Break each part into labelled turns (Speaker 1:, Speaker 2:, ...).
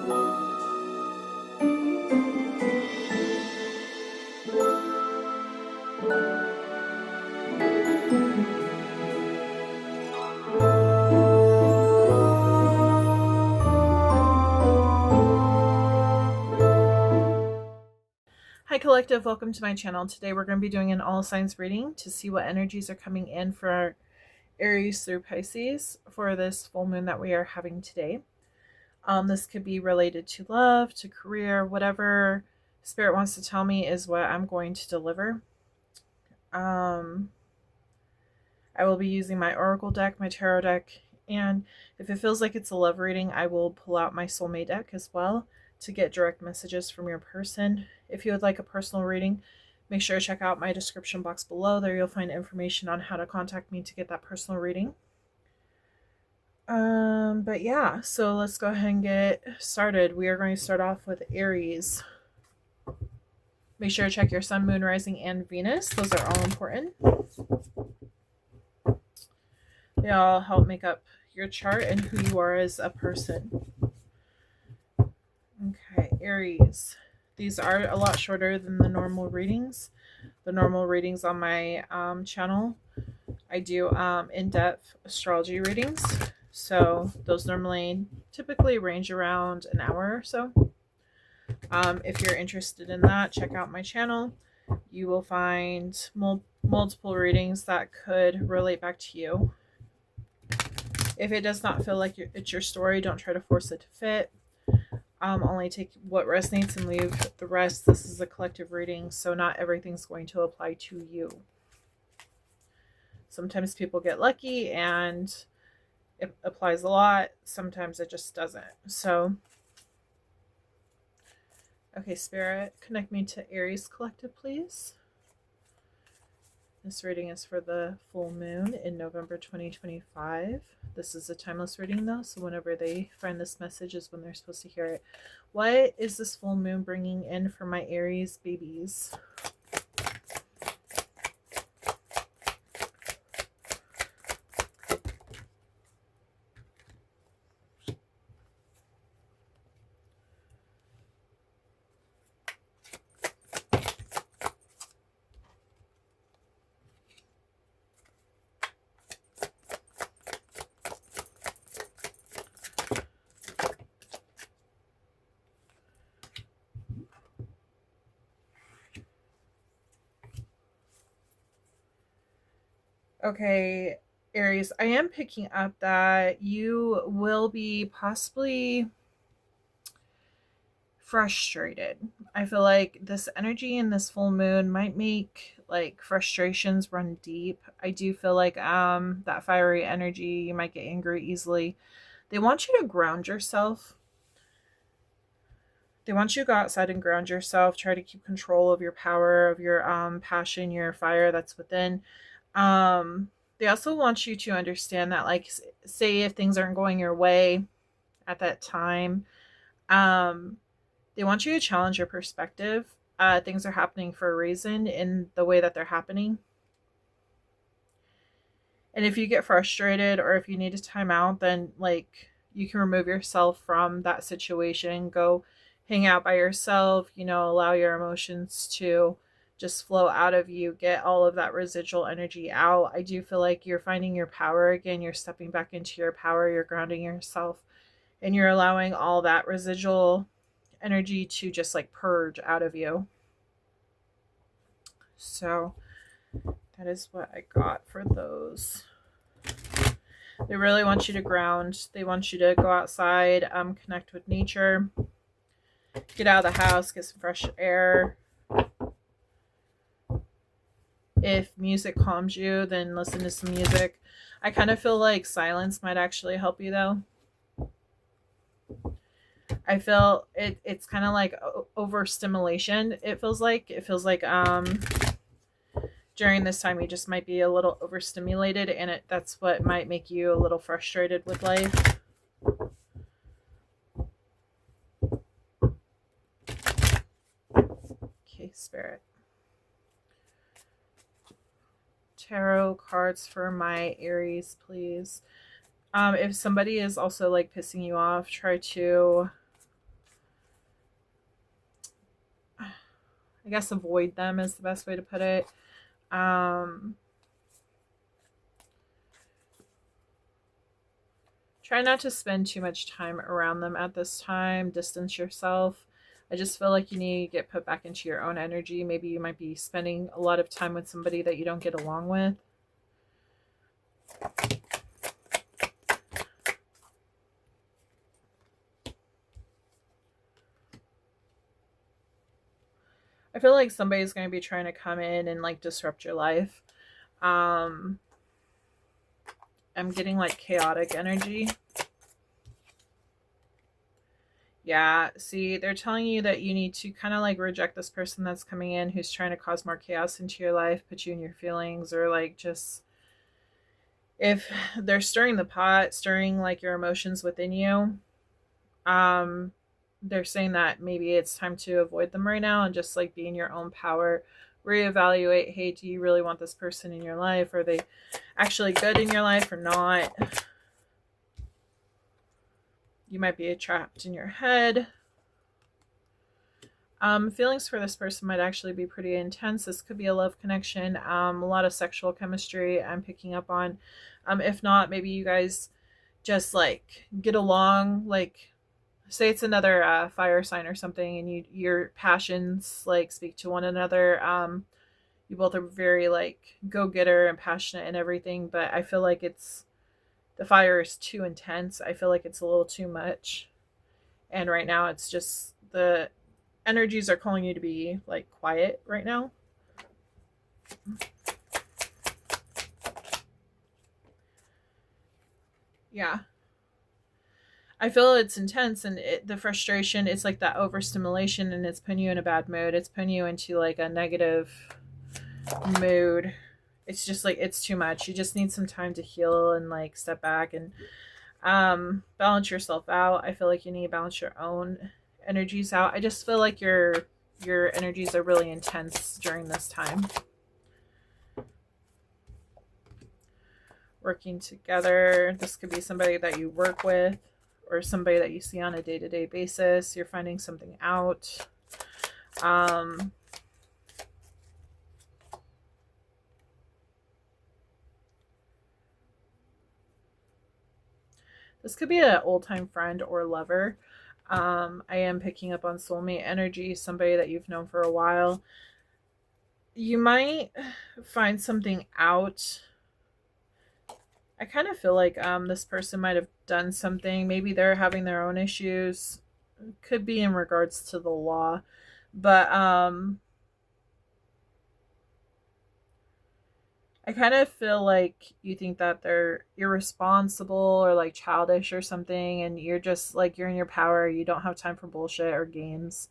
Speaker 1: Hi Collective, welcome to my channel. Today we're going to be doing an all signs reading to see what energies are coming in for our Aries through Pisces for this full moon that we are having today. This could be related to love, to career, whatever Spirit wants to tell me is what I'm going to deliver. I will be using my Oracle deck, my Tarot deck, and if it feels like it's a love reading, I will pull out my Soulmate deck as well to get direct messages from your person. If you would like a personal reading, make sure to check out my description box below. There you'll find information on how to contact me to get that personal reading. But yeah, so let's go ahead and get started. We are going to start off with Aries. Make sure to check your sun, moon, rising, and Venus. Those are all important. They all help make up your chart and who you are as a person. Okay, Aries. These are a lot shorter than the normal readings. The normal readings on my channel, I do in-depth astrology readings. So those normally typically range around an hour or so. If you're interested in that, check out my channel. You will find multiple readings that could relate back to you. If it does not feel like it's your story, don't try to force it to fit. Only take what resonates and leave the rest. This is a collective reading, so not everything's going to apply to you. Sometimes people get lucky and it applies a lot. Sometimes it just doesn't. So, okay, Spirit, connect me to Aries Collective, please. This reading is for the full moon in November 2025. This is a timeless reading though, so whenever they find this message is when they're supposed to hear it. What is this full moon bringing in for my Aries babies? Okay, Aries, I am picking up that you will be possibly frustrated. I feel like this energy in this full moon might make like frustrations run deep. I do feel like that fiery energy, you might get angry easily. They want you to ground yourself. They want you to go outside and ground yourself, try to keep control of your power, of your passion, your fire that's within. They also want you to understand that, like, say if things aren't going your way at that time, they want you to challenge your perspective. Things are happening for a reason in the way that they're happening. And if you get frustrated or if you need to time out, then like you can remove yourself from that situation, go hang out by yourself, you know, allow your emotions to just flow out of you, get all of that residual energy out. I do feel like you're finding your power again. You're stepping back into your power. You're grounding yourself and you're allowing all that residual energy to just like purge out of you. So that is what I got for those. They really want you to ground. They want you to go outside, connect with nature, get out of the house, get some fresh air. If music calms you, then listen to some music. I kind of feel like silence might actually help you though. I feel it's kind of like overstimulation. It feels like during this time you just might be a little overstimulated, and that's what might make you a little frustrated with life. Okay, Spirit. Tarot cards for my Aries, please. If somebody is also like pissing you off, try to I guess avoid them is the best way to put it. Try not to spend too much time around them at this time. Distance yourself. I just feel like you need to get put back into your own energy. Maybe you might be spending a lot of time with somebody that you don't get along with. I feel like somebody's going to be trying to come in and like disrupt your life. I'm getting like chaotic energy. Yeah, see, they're telling you that you need to kind of like reject this person that's coming in who's trying to cause more chaos into your life, put you in your feelings, or like just if they're stirring the pot, stirring like your emotions within you. They're saying that maybe it's time to avoid them right now and just like be in your own power. Reevaluate, hey, do you really want this person in your life? Are they actually good in your life or not? You might be trapped in your head. Feelings for this person might actually be pretty intense. This could be a love connection, a lot of sexual chemistry I'm picking up on. If not, maybe you guys just like get along. Like, say it's another fire sign or something, and your passions like speak to one another. You both are very like go-getter and passionate and everything, but I feel like the fire is too intense. I feel like it's a little too much, and right now it's just the energies are calling you to be like quiet right now. Yeah, I feel it's intense, and the frustration, it's like that overstimulation, and it's putting you in a bad mood. It's putting you into like a negative mood. It's just like it's too much. You just need some time to heal and like step back and balance yourself out. I feel like you need to balance your own energies out. I just feel like your energies are really intense during this time. Working together. This could be somebody that you work with or somebody that you see on a day-to-day basis. You're finding something out. This could be an old-time friend or lover. I am picking up on soulmate energy, somebody that you've known for a while. You might find something out. I kind of feel like this person might have done something. Maybe they're having their own issues. Could be in regards to the law. But I kind of feel like you think that they're irresponsible or like childish or something, and you're just like you're in your power. You don't have time for bullshit or games.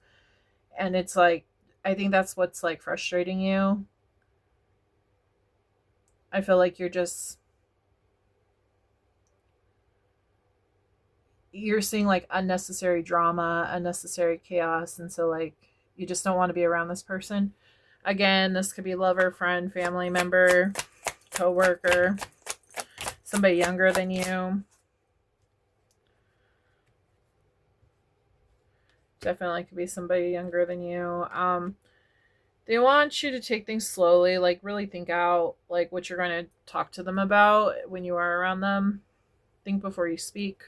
Speaker 1: And it's like I think that's what's like frustrating you. I feel like you're seeing like unnecessary drama, unnecessary chaos, and so like you just don't want to be around this person. Again, this could be lover, friend, family member, co-worker, somebody younger than you. Definitely could be somebody younger than you. They want you to take things slowly, like really think out like what you're going to talk to them about when you are around them. Think before you speak.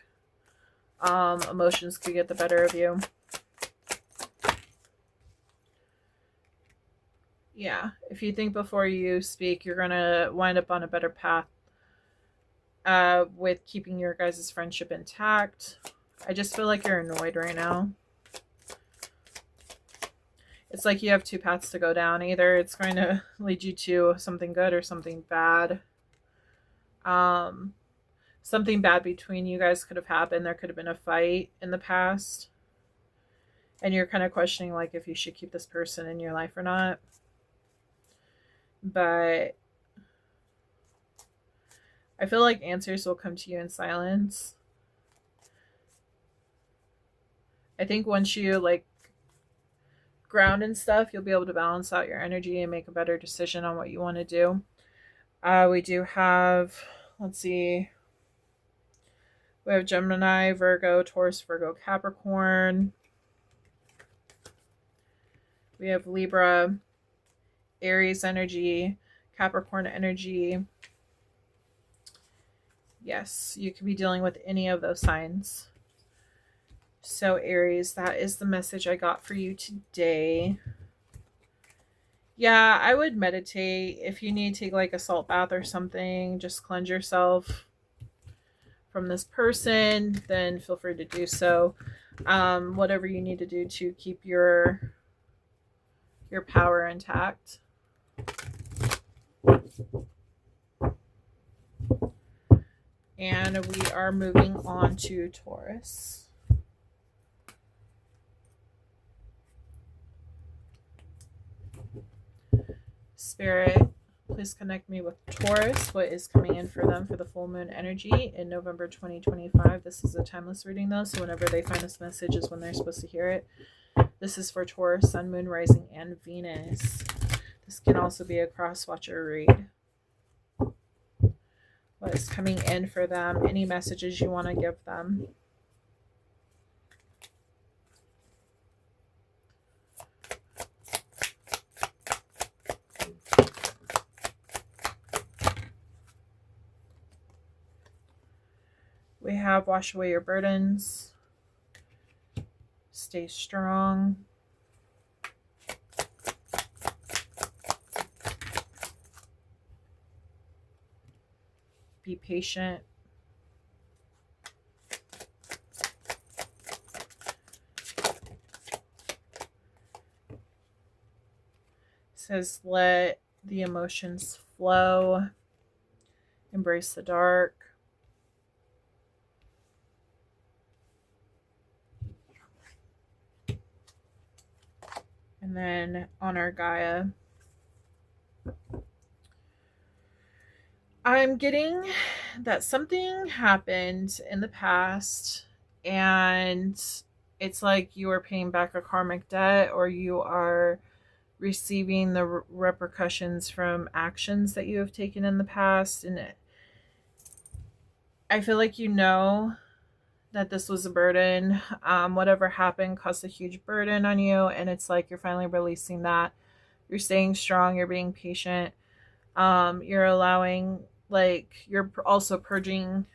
Speaker 1: Emotions could get the better of you. Yeah, if you think before you speak, you're going to wind up on a better path with keeping your guys' friendship intact. I just feel like you're annoyed right now. It's like you have two paths to go down. Either it's going to lead you to something good or something bad. Something bad between you guys could have happened. There could have been a fight in the past. And you're kind of questioning like if you should keep this person in your life or not. But I feel like answers will come to you in silence. I think once you like ground and stuff, you'll be able to balance out your energy and make a better decision on what you want to do. We do have, let's see, we have Gemini, Virgo, Taurus, Virgo, Capricorn. We have Libra, Aries energy, Capricorn energy. Yes, you could be dealing with any of those signs. So Aries, that is the message I got for you today. Yeah, I would meditate. If you need to take like a salt bath or something, just cleanse yourself from this person, then feel free to do so. Whatever you need to do to keep your power intact. And we are moving on to Taurus. Spirit, please connect me with Taurus. What is coming in for them for the full moon energy in November 2025? This is a timeless reading though, so whenever they find this message is when they're supposed to hear it. This is for Taurus, Sun, Moon, Rising, and Venus. This can also be a cross-watcher read. What is coming in for them? Any messages you want to give them? We have wash away your burdens. Stay strong. Be patient. It says let the emotions flow. Embrace the dark. And then honor Gaia. I'm getting that something happened in the past and it's like you are paying back a karmic debt, or you are receiving the repercussions from actions that you have taken in the past. And I feel like you know that this was a burden. Whatever happened caused a huge burden on you, and it's like you're finally releasing that. You're staying strong, you're being patient. You're allowing, like, you're also purging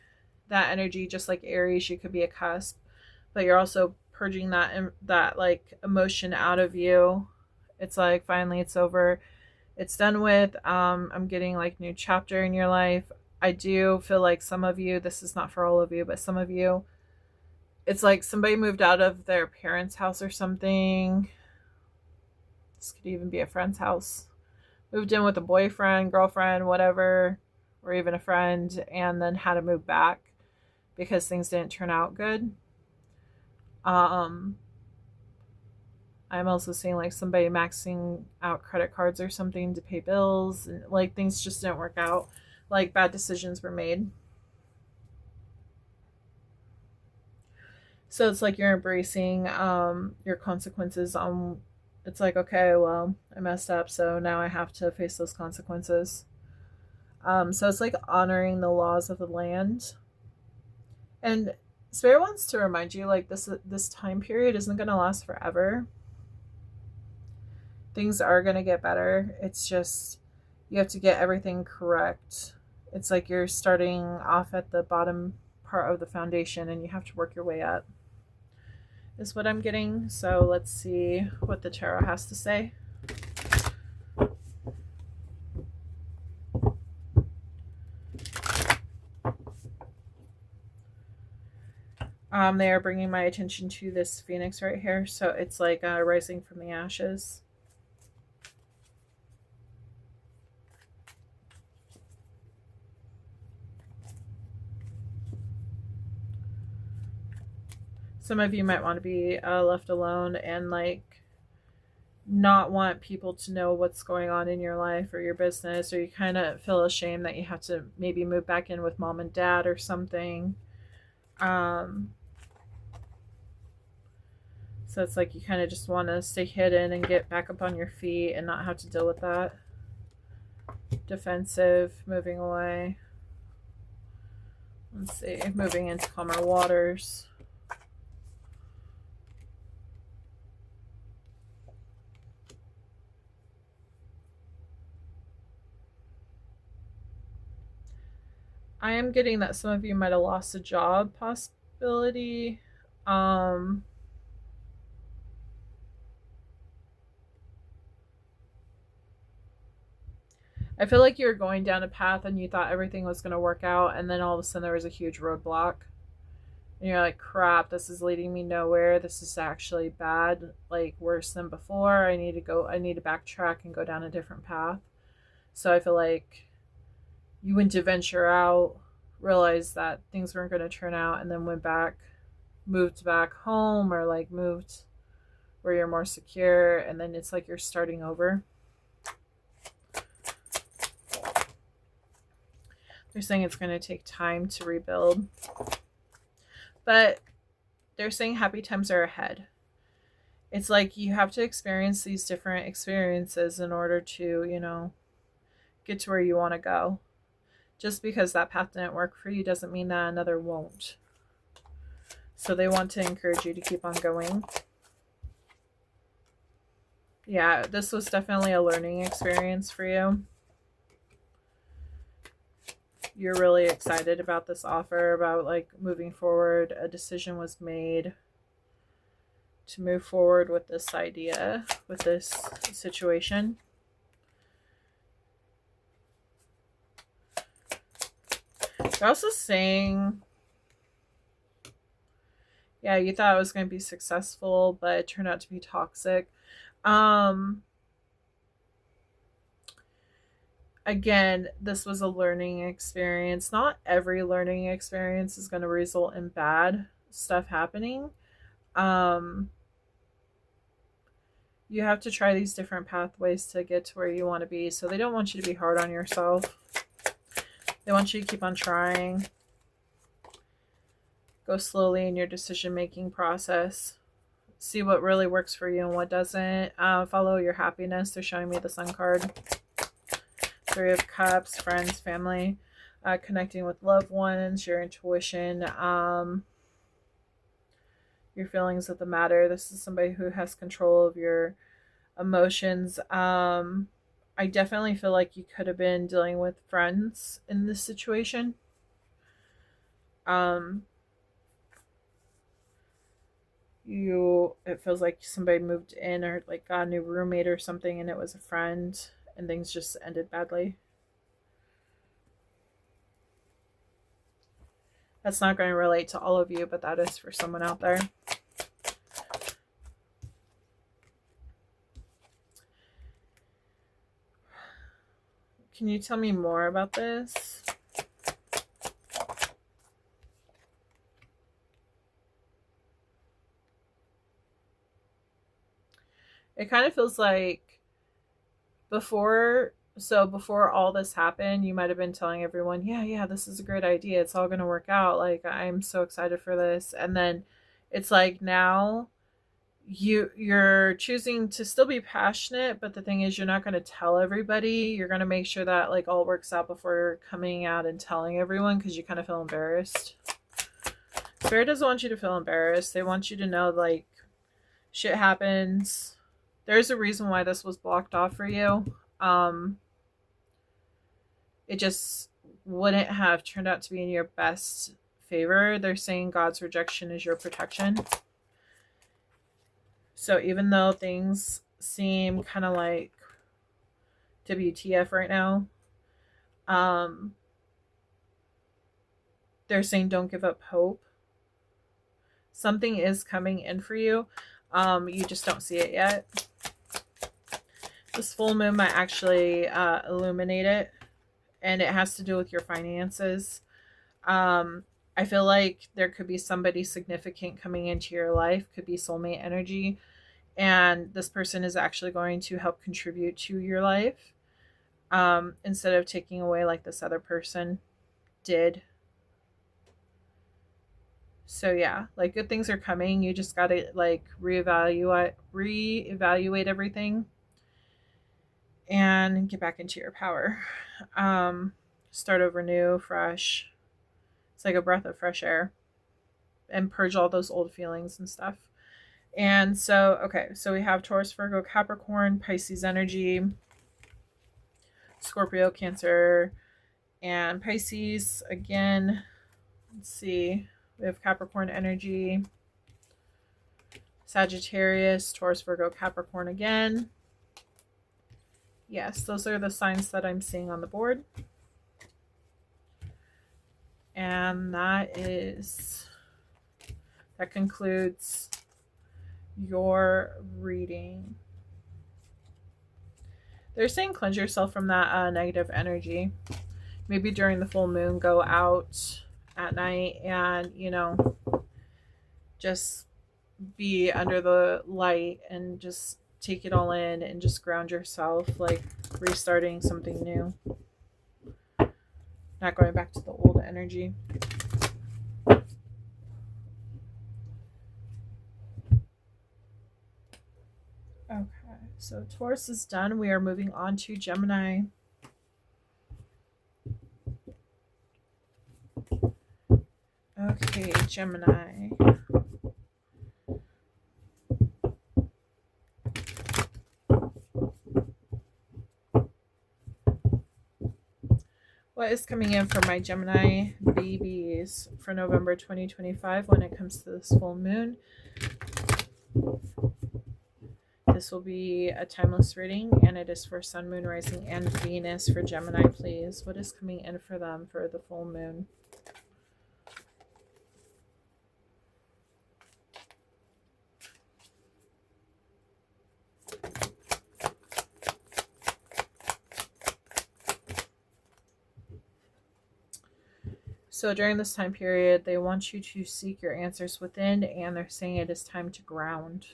Speaker 1: that energy, just like Aries. You could be a cusp, but you're also purging that like emotion out of you. It's like finally it's over, it's done with. I'm getting like new chapter in your life. I do feel like some of you, this is not for all of you, but some of you, it's like somebody moved out of their parents' house or something. This could even be a friend's house. Moved in with a boyfriend, girlfriend, whatever, or even a friend, and then had to move back because things didn't turn out good. I'm also seeing like somebody maxing out credit cards or something to pay bills, and like things just didn't work out. Like bad decisions were made. So it's like you're embracing your consequences on. It's like, okay, well, I messed up, so now I have to face those consequences. So it's like honoring the laws of the land. And Spirit wants to remind you, like, this time period isn't going to last forever. Things are going to get better. It's just you have to get everything correct. It's like you're starting off at the bottom part of the foundation and you have to work your way up, is what I'm getting. So let's see what the tarot has to say. They are bringing my attention to this phoenix right here. So it's like rising from the ashes. Some of you might want to be left alone and like not want people to know what's going on in your life or your business, or you kind of feel ashamed that you have to maybe move back in with mom and dad or something. So it's like you kind of just want to stay hidden and get back up on your feet and not have to deal with that. Defensive, moving away. Let's see, moving into calmer waters. I am getting that some of you might have lost a job possibility. I feel like you were going down a path and you thought everything was going to work out, and then all of a sudden there was a huge roadblock. And you're like, crap, this is leading me nowhere. This is actually bad, like worse than before. I need to backtrack and go down a different path. So I feel like you went to venture out, realized that things weren't going to turn out, and then moved back home, or like moved where you're more secure, and then it's like you're starting over. They're saying it's going to take time to rebuild. But they're saying happy times are ahead. It's like you have to experience these different experiences in order to, get to where you want to go. Just because that path didn't work for you doesn't mean that another won't. So they want to encourage you to keep on going. Yeah, this was definitely a learning experience for you. You're really excited about this offer, about like moving forward. A decision was made to move forward with this idea, with this situation. They're also saying, yeah, you thought it was going to be successful, but it turned out to be toxic. Again, this was a learning experience. Not every learning experience is going to result in bad stuff happening. You have to try these different pathways to get to where you want to be. So they don't want you to be hard on yourself. They want you to keep on trying. Go slowly in your decision-making process. See what really works for you and what doesn't. Follow your happiness. They're showing me the Sun card. Three of Cups, friends, family, connecting with loved ones, your intuition, your feelings of the matter. This is somebody who has control of your emotions. I definitely feel like you could have been dealing with friends in this situation. It feels like somebody moved in or like got a new roommate or something, and it was a friend, and things just ended badly. That's not going to relate to all of you, but that is for someone out there. Can you tell me more about this? It kind of feels like before all this happened, you might have been telling everyone, yeah, this is a great idea. It's all going to work out. Like, I'm so excited for this. And then it's like now you're choosing to still be passionate, but the thing is you're not going to tell everybody. You're going to make sure that like all works out before coming out and telling everyone, because you kind of feel embarrassed. Spirit doesn't want you to feel embarrassed. They want you to know like shit happens. There's a reason why this was blocked off for you. It just wouldn't have turned out to be in your best favor. They're saying God's rejection is your protection. So even though things seem kind of like WTF right now, they're saying don't give up hope. Something is coming in for you. You just don't see it yet. This full moon might actually illuminate it, and it has to do with your finances. I feel like there could be somebody significant coming into your life, could be soulmate energy, and this person is actually going to help contribute to your life, instead of taking away like this other person did. So yeah, like good things are coming. You just got to like reevaluate everything and get back into your power. Start over new, fresh. It's like a breath of fresh air, and purge all those old feelings and stuff. And so, okay, so we have Taurus, Virgo, Capricorn, Pisces energy, Scorpio, Cancer, And Pisces, again, let's see. We have Capricorn energy, Sagittarius, Taurus, Virgo, Capricorn again. Yes, those are the signs that I'm seeing on the board. And that concludes your reading. They're saying cleanse yourself from that negative energy. Maybe during the full moon, go out at night and, you know, just be under the light and just take it all in and just ground yourself, like restarting something new. Not going back to the old energy. Okay, so Taurus is done. We are moving on to Gemini. Okay, Gemini. What is coming in for my Gemini babies for November 2025 when it comes to this full moon? This will be a timeless reading, and it is for Sun, Moon, Rising, and Venus for Gemini, please. What is coming in for them for the full moon? So during this time period, they want you to seek your answers within, and they're saying it is time to ground.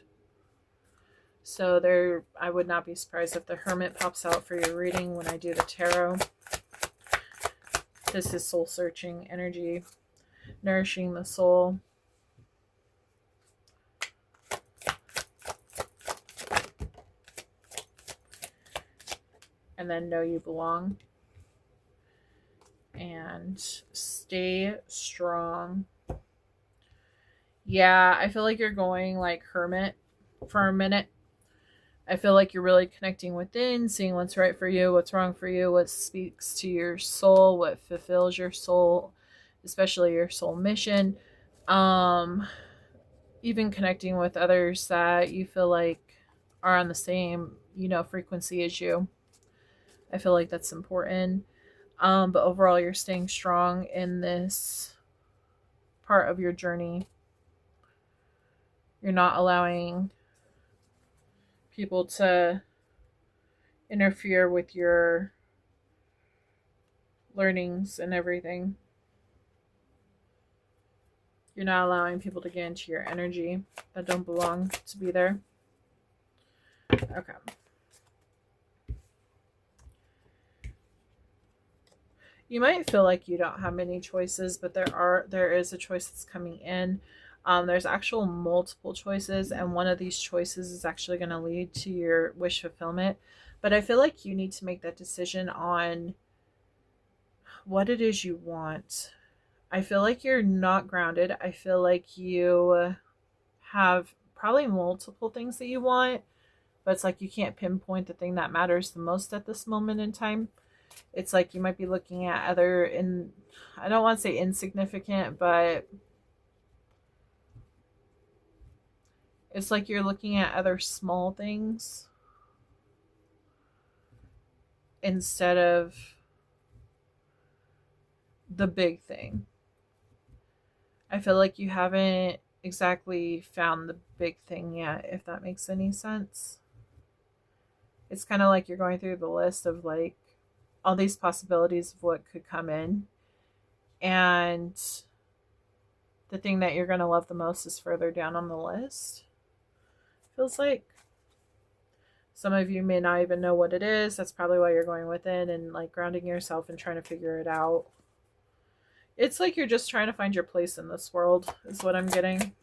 Speaker 1: So I would not be surprised if the Hermit pops out for your reading when I do the tarot. This is soul-searching energy, nourishing the soul. And then know you belong. And stay strong. Yeah, I feel like you're going like Hermit for a minute. I feel like you're really connecting within, seeing what's right for you, what's wrong for you, what speaks to your soul, what fulfills your soul, especially your soul mission. Even connecting with others that you feel like are on the same, you know, frequency as you. I feel like that's important. But overall, you're staying strong in this part of your journey. You're not allowing people to interfere with your learnings and everything. You're not allowing people to get into your energy that don't belong to be there. Okay. You might feel like you don't have many choices, but there is a choice that's coming in. There's actual multiple choices, and one of these choices is actually going to lead to your wish fulfillment. But I feel like you need to make that decision on what it is you want. I feel like you're not grounded. I feel like you have probably multiple things that you want, but it's like you can't pinpoint the thing that matters the most at this moment in time. It's like you might be looking at I don't want to say insignificant, but it's like you're looking at other small things instead of the big thing. I feel like you haven't exactly found the big thing yet, if that makes any sense. It's kind of like you're going through the list of like all these possibilities of what could come in, and the thing that you're going to love the most is further down on the list. Feels like some of you may not even know what it is. That's probably why you're going within and like grounding yourself and trying to figure it out. It's like you're just trying to find your place in this world is what I'm getting.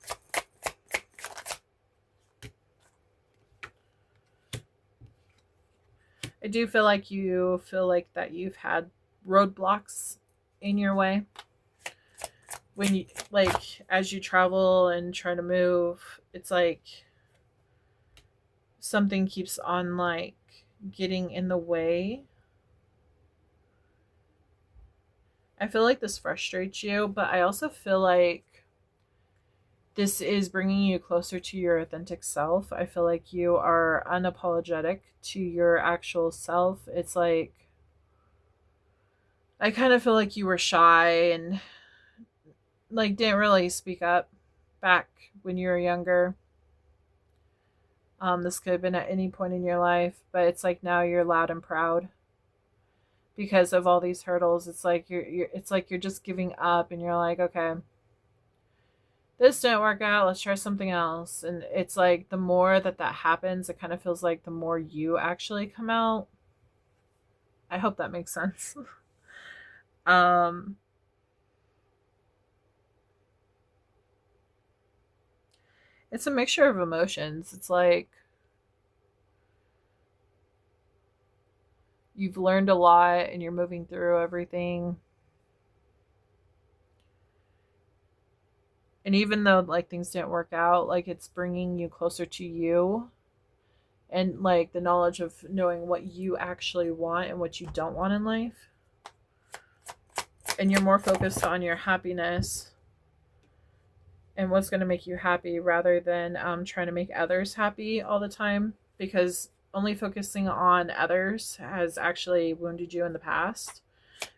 Speaker 1: I do feel like you feel like that you've had roadblocks in your way. When you, like, as you travel and try to move, it's like something keeps on like getting in the way. I feel like this frustrates you, but I also feel like this is bringing you closer to your authentic self. I feel like you are unapologetic to your actual self. It's like, I kind of feel like you were shy and like didn't really speak up back when you were younger. This could have been at any point in your life, but it's like now you're loud and proud because of all these hurdles. It's like it's like you're just giving up and you're like, okay, this didn't work out, let's try something else. And it's like the more that happens, it kind of feels like the more you actually come out. I hope that makes sense. um it's a mixture of emotions. It's like you've learned a lot and you're moving through everything. And even though like things didn't work out, like it's bringing you closer to you and like the knowledge of knowing what you actually want and what you don't want in life. And you're more focused on your happiness and what's going to make you happy rather than trying to make others happy all the time, because only focusing on others has actually wounded you in the past.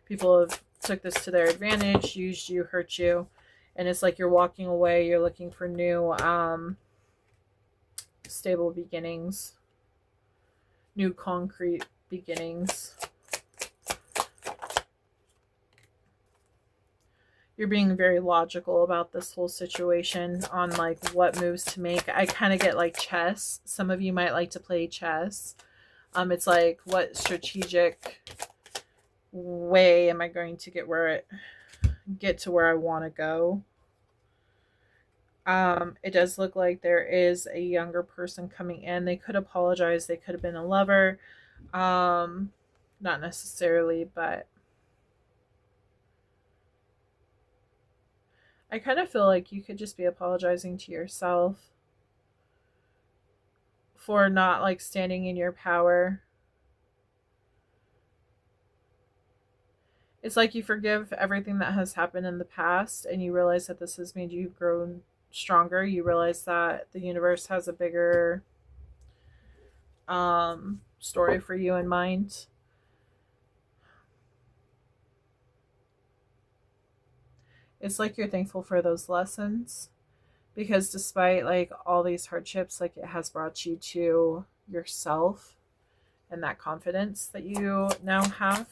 Speaker 1: People have took this to their advantage, used you, hurt you, and it's like you're walking away. You're looking for new stable beginnings, new concrete beginnings. You're being very logical about this whole situation on like what moves to make. I kind of get like chess. Some of you might like to play chess. It's like, what strategic way am I going to get to where I want to go? It does look like there is a younger person coming in. They could apologize. They could have been a lover. Not necessarily, but I kind of feel like you could just be apologizing to yourself for not like standing in your power. It's like you forgive everything that has happened in the past and you realize that this has made you grow stronger. You realize that the universe has a bigger story for you in mind. It's like you're thankful for those lessons, because despite like all these hardships, like it has brought you to yourself and that confidence that you now have.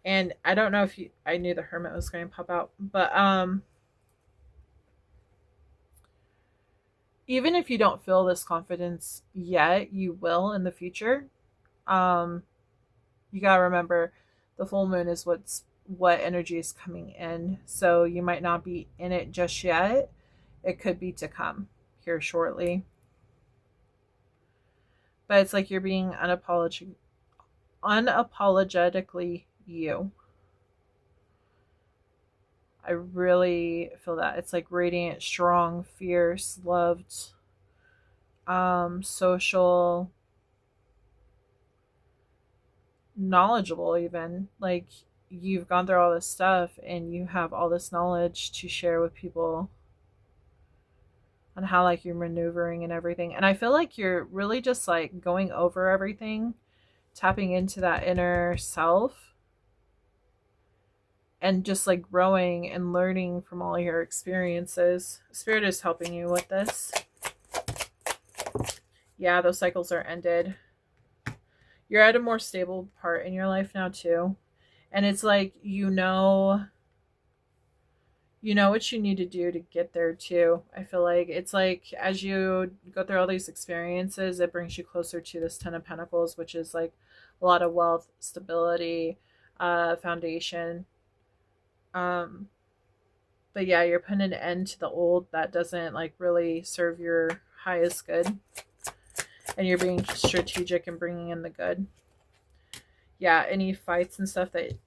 Speaker 1: And I don't know if I knew the Hermit was going to pop out, but even if you don't feel this confidence yet, you will in the future. You got to remember the full moon is what energy is coming in. So you might not be in it just yet. It could be to come here shortly. But it's like you're being unapologetically you. I really feel that. It's like radiant, strong, fierce, loved, social, knowledgeable even. Like you've gone through all this stuff and you have all this knowledge to share with people on how like you're maneuvering and everything. And I feel like you're really just like going over everything, tapping into that inner self and just like growing and learning from all your experiences. Spirit is helping you with this. Yeah, those cycles are ended. You're at a more stable part in your life now too. And it's like, you know what you need to do to get there too. I feel like it's like as you go through all these experiences, it brings you closer to this Ten of Pentacles, which is like a lot of wealth, stability, foundation. But yeah, you're putting an end to the old that doesn't like really serve your highest good, and you're being strategic and bringing in the good. Yeah, any fights and stuff that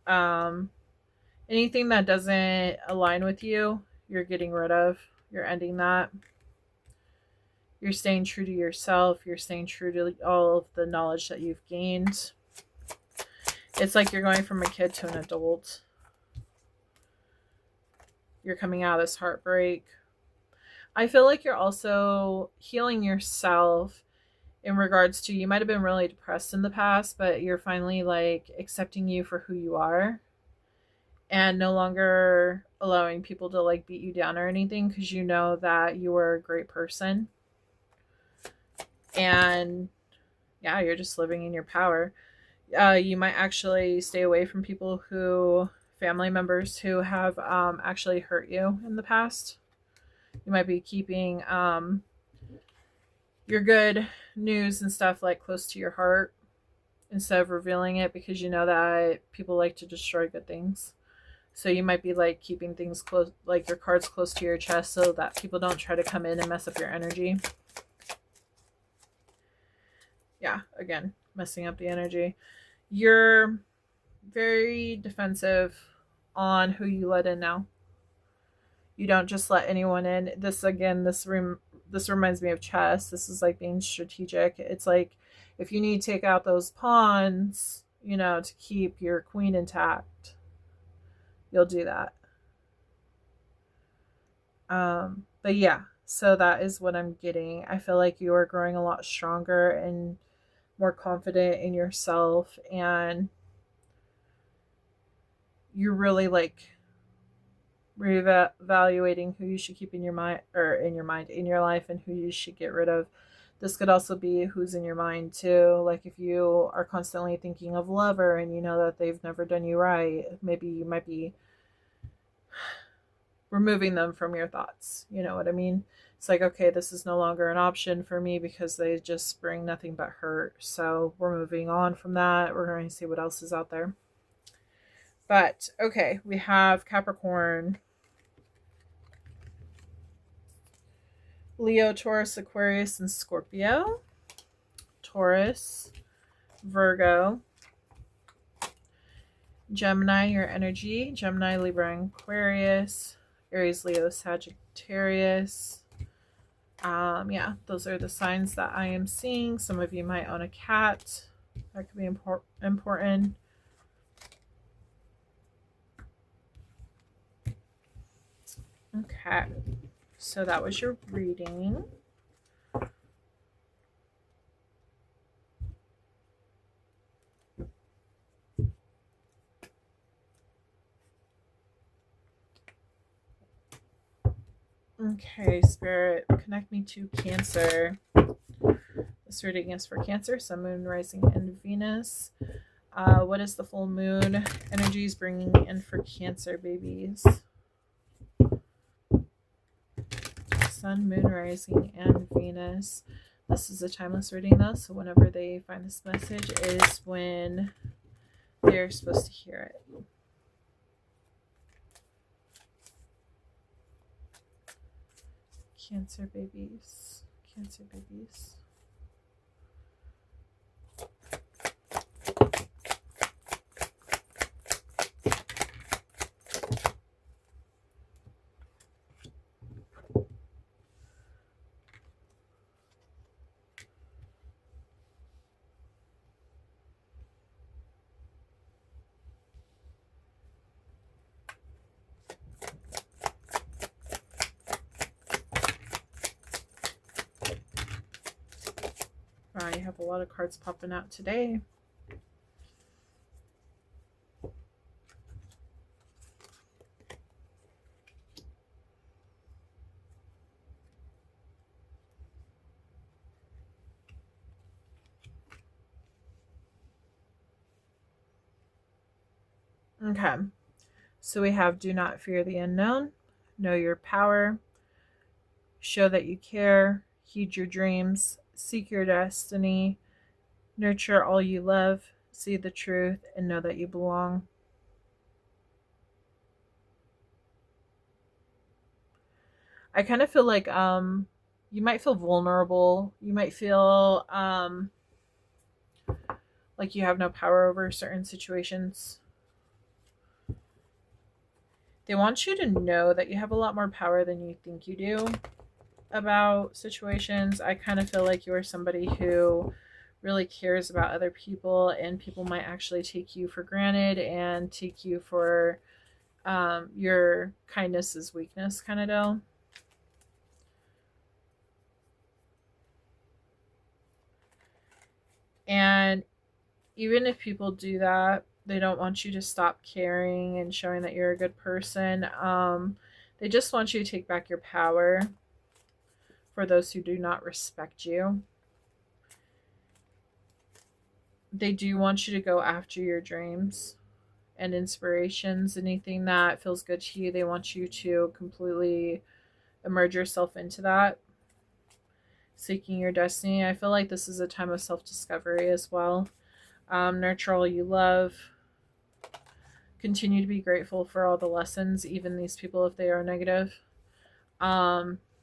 Speaker 1: anything that doesn't align with you, you're getting rid of. You're ending that. You're staying true to yourself. You're staying true to all of the knowledge that you've gained. It's like you're going from a kid to an adult. You're coming out of this heartbreak. I feel like you're also healing yourself in regards to, you might have been really depressed in the past, but you're finally like accepting you for who you are and no longer allowing people to like beat you down or anything, because you know that you are a great person. And yeah, you're just living in your power. You might actually stay away from people family members who have actually hurt you in the past. You might be keeping your good news and stuff like close to your heart instead of revealing it, because you know that people like to destroy good things. So you might be like keeping things close, like your cards close to your chest, so that people don't try to come in and mess up your energy. Yeah, again, messing up the energy. You're very defensive on who you let in now. You don't just let anyone in. This reminds me of chess. This is like being strategic. It's like if you need to take out those pawns, to keep your queen intact, you'll do that. But yeah, so that is what I'm getting. I feel like you are growing a lot stronger and more confident in yourself, and you're really like reevaluating who you should keep in your mind, in your life, and who you should get rid of. This could also be who's in your mind too. Like if you are constantly thinking of lover and you know that they've never done you right, maybe you might be removing them from your thoughts. You know what I mean? It's like, okay, this is no longer an option for me because they just bring nothing but hurt. So we're moving on from that. We're going to see what else is out there. But okay, we have Capricorn, Leo, Taurus, Aquarius, and Scorpio. Taurus, Virgo, Gemini, your energy. Gemini, Libra, and Aquarius. Aries, Leo, Sagittarius. Yeah, those are the signs that I am seeing. Some of you might own a cat. That could be important. Okay, so that was your reading. Okay, Spirit, connect me to Cancer. This reading is for Cancer, Sun, Moon, Rising, and Venus. What is the full moon energies bringing in for Cancer babies? Sun, Moon, Rising, and Venus. This is a timeless reading though, so whenever they find this message is when they're supposed to hear it. Cancer babies. Cancer babies. I have a lot of cards popping out today. Okay, so we have do not fear the unknown, know your power, show that you care, heed your dreams, seek your destiny, nurture all you love, see the truth, and know that you belong. I kind of feel like you might feel vulnerable. You might feel like you have no power over certain situations. They want you to know that you have a lot more power than you think you do about situations. I kind of feel like you are somebody who really cares about other people, and people might actually take you for granted and take you for your kindness is weakness kind of deal. And even if people do that, they don't want you to stop caring and showing that you're a good person. They just want you to take back your power for those who do not respect you. They do want you to go after your dreams and inspirations, anything that feels good to you. They want you to completely immerse yourself into that, seeking your destiny. I feel like this is a time of self-discovery as well. Nurture all you love. Continue to be grateful for all the lessons, even these people if they are negative.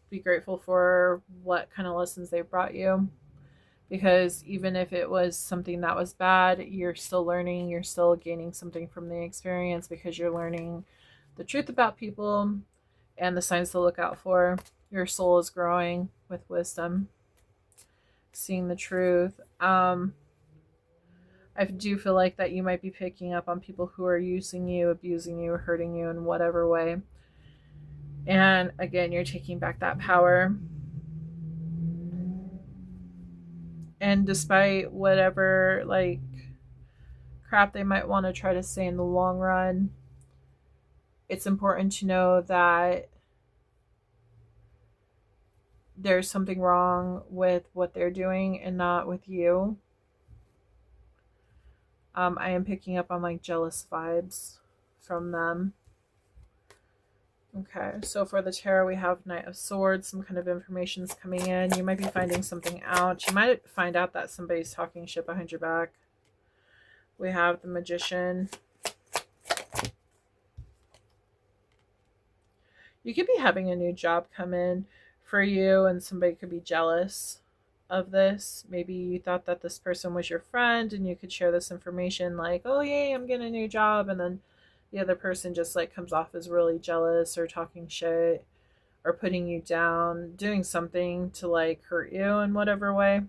Speaker 1: Be grateful for what kind of lessons they brought you, because even if it was something that was bad, you're still learning, you're still gaining something from the experience, because you're learning the truth about people and the signs to look out for. Your soul is growing with wisdom, seeing the truth. I do feel like that you might be picking up on people who are using you, abusing you, hurting you in whatever way. And again, you're taking back that power. And despite whatever like crap they might want to try to say in the long run, it's important to know that there's something wrong with what they're doing and not with you. I am picking up on like jealous vibes from them. Okay, so for the tarot, we have Knight of Swords. Some kind of information is coming in. You might be finding something out. You might find out that somebody's talking shit behind your back. We have the Magician. You could be having a new job come in for you, and somebody could be jealous of this. Maybe you thought that this person was your friend and you could share this information like, oh yay, I'm getting a new job, and then the other person just like comes off as really jealous or talking shit or putting you down, doing something to like hurt you in whatever way.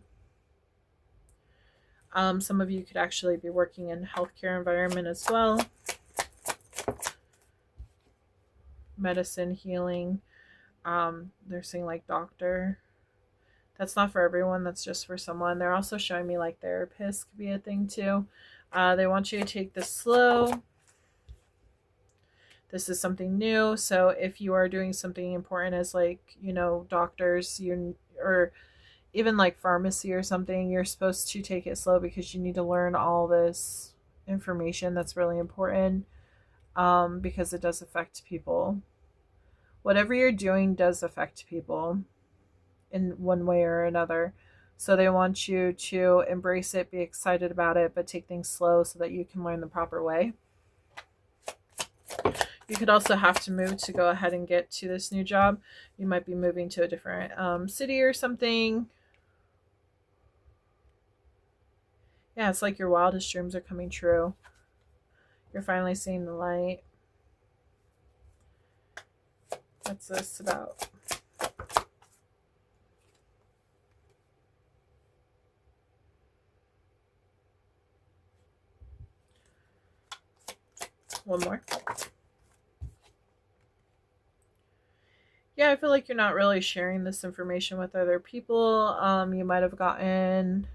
Speaker 1: Some of you could actually be working in healthcare environment as well. Medicine, healing. They're saying like doctor. That's not for everyone. That's just for someone. They're also showing me like therapist could be a thing too. They want you to take this slow. This is something new. So if you are doing something important as like, you know, doctors, or even like pharmacy or something, you're supposed to take it slow because you need to learn all this information that's really important, because it does affect people. Whatever you're doing does affect people in one way or another. So they want you to embrace it, be excited about it, but take things slow so that you can learn the proper way. You could also have to move to go ahead and get to this new job. You might be moving to a different city or something. Yeah, it's like your wildest dreams are coming true. You're finally seeing the light. What's this about? One more. Yeah, I feel like you're not really sharing this information with other people. You might have gotten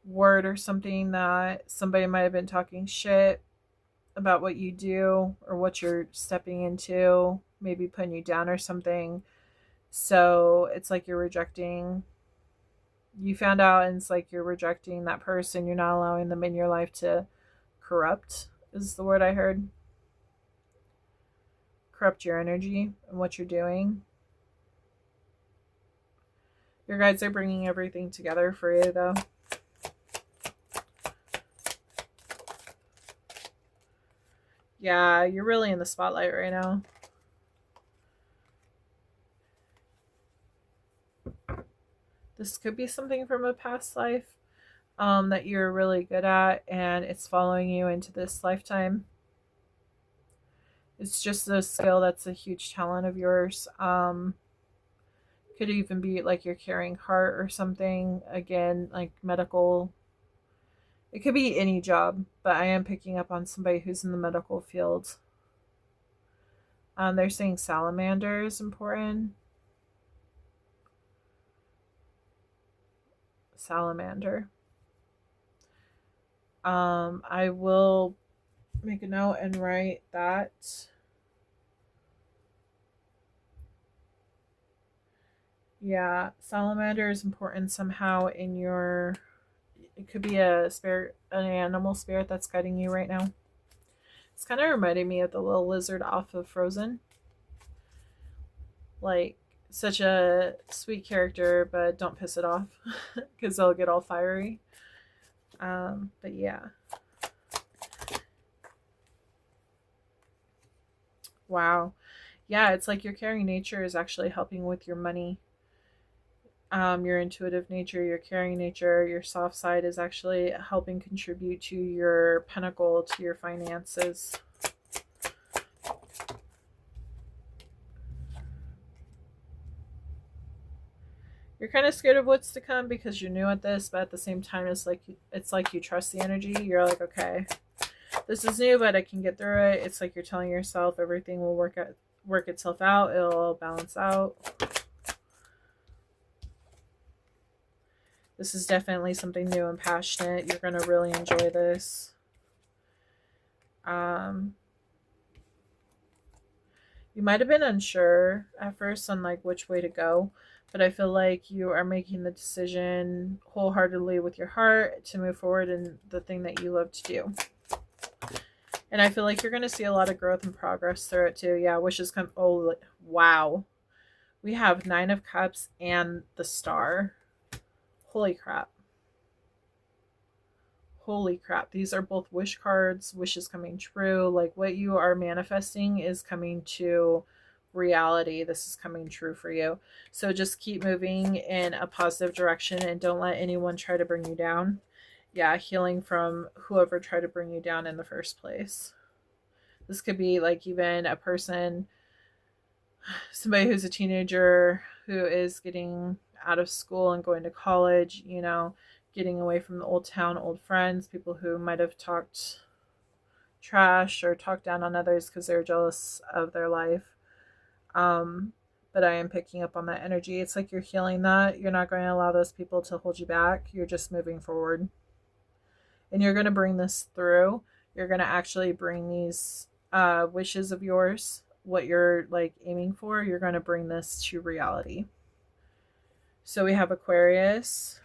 Speaker 1: word or something that somebody might have been talking shit about what you do or what you're stepping into, maybe putting you down or something. So it's like you're rejecting. You found out, and it's like you're rejecting that person. You're not allowing them in your life to corrupt, is the word I heard. Corrupt your energy and what you're doing. Your guides are bringing everything together for you, though. Yeah, you're really in the spotlight right now. This could be something from a past life that you're really good at, and it's following you into this lifetime. It's just a skill that's a huge talent of yours. Could even be like you're carrying heart or something. Again, like medical. It could be any job, but I am picking up on somebody who's in the medical field. They're saying salamander is important. Salamander. I will make a note and write that. Yeah, salamander is important somehow in your. It could be a spirit, an animal spirit that's guiding you right now. It's kind of reminding me of the little lizard off of Frozen. Like, such a sweet character, but don't piss it off because they'll get all fiery. But yeah. Wow. Yeah, it's like your caring nature is actually helping with your money. Your intuitive nature, your caring nature, your soft side is actually helping contribute to your pentacle, to your finances. You're kind of scared of what's to come because you're new at this, but at the same time, it's like you trust the energy. You're like, okay, this is new, but I can get through it. It's like you're telling yourself everything will work itself out. It'll balance out. This is definitely something new and passionate. You're going to really enjoy this. You might have been unsure at first on like which way to go, but I feel like you are making the decision wholeheartedly with your heart to move forward in the thing that you love to do. And I feel like you're going to see a lot of growth and progress through it too. Yeah, wishes come. Oh, wow. We have 9 of Cups and the Star. Holy crap. Holy crap. These are both wish cards, wishes coming true. Like what you are manifesting is coming to reality. This is coming true for you. So just keep moving in a positive direction and don't let anyone try to bring you down. Yeah, healing from whoever tried to bring you down in the first place. This could be like even a person, somebody who's a teenager who is getting out of school and going to college, you know, getting away from the old town, old friends, people who might have talked trash or talked down on others because they're jealous of their life. But I am picking up on that energy. It's like you're healing that. You're not going to allow those people to hold you back. You're just moving forward. And you're going to bring this through. You're going to actually bring these wishes of yours, what you're like aiming for, you're going to bring this to reality. So we have Aquarius.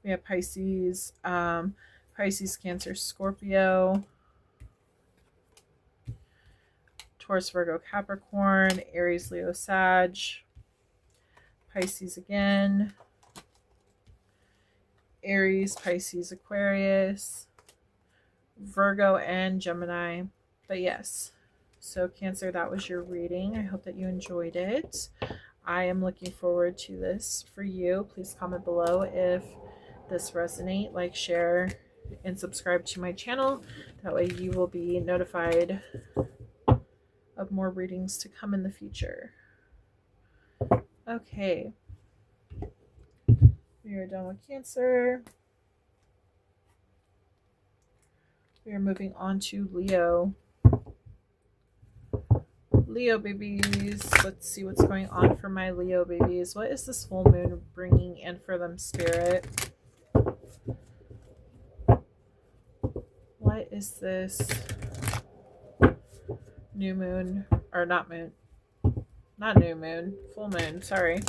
Speaker 1: We have Pisces, Pisces, Cancer, Scorpio, Taurus, Virgo, Capricorn, Aries, Leo, Sag, Pisces again, Aries, Pisces, Aquarius, Virgo, and Gemini. But yes, so Cancer, that was your reading. I hope that you enjoyed it. I am looking forward to this for you. Please comment below if this resonate, like, share, and subscribe to my channel. That way you will be notified of more readings to come in the future. Okay. We are done with Cancer. We are moving on to Leo. Leo babies. Let's see what's going on for my Leo babies. What is this full moon bringing in for them, Spirit? What is this new moon? Or not moon. Not new moon. Full moon. Sorry.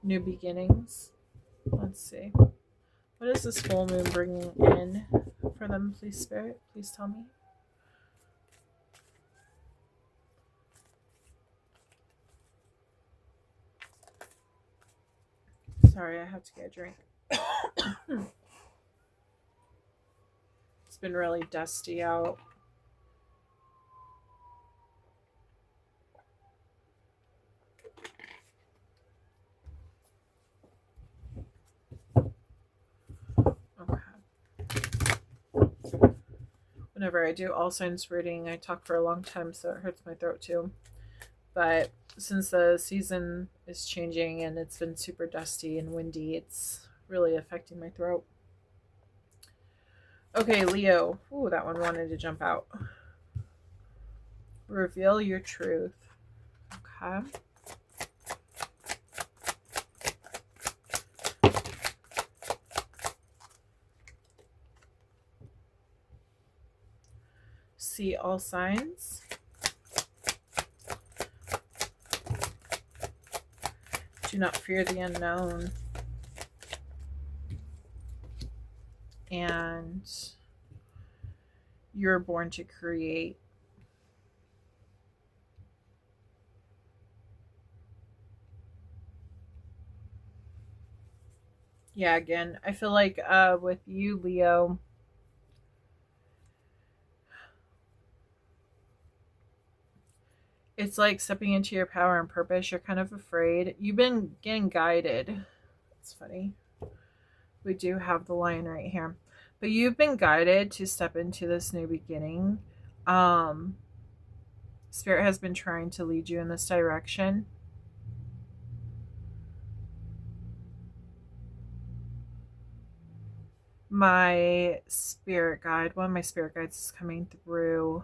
Speaker 1: New beginnings. Let's see. What is this full moon bringing in for them, please, Spirit? Please tell me. Sorry, I have to get a drink. It's been really dusty out. Whenever I do all signs reading, I talk for a long time, so it hurts my throat too. But since the season is changing and it's been super dusty and windy, it's really affecting my throat. Okay, Leo. Ooh, that one wanted to jump out. Reveal your truth. Okay. See all signs. Do not fear the unknown. And you're born to create. Yeah, again, I feel like with you, Leo, it's like stepping into your power and purpose. You're kind of afraid. You've been getting guided. It's funny. We do have the lion right here. But you've been guided to step into this new beginning. Spirit has been trying to lead you in this direction. My spirit guide, one of my spirit guides is coming through.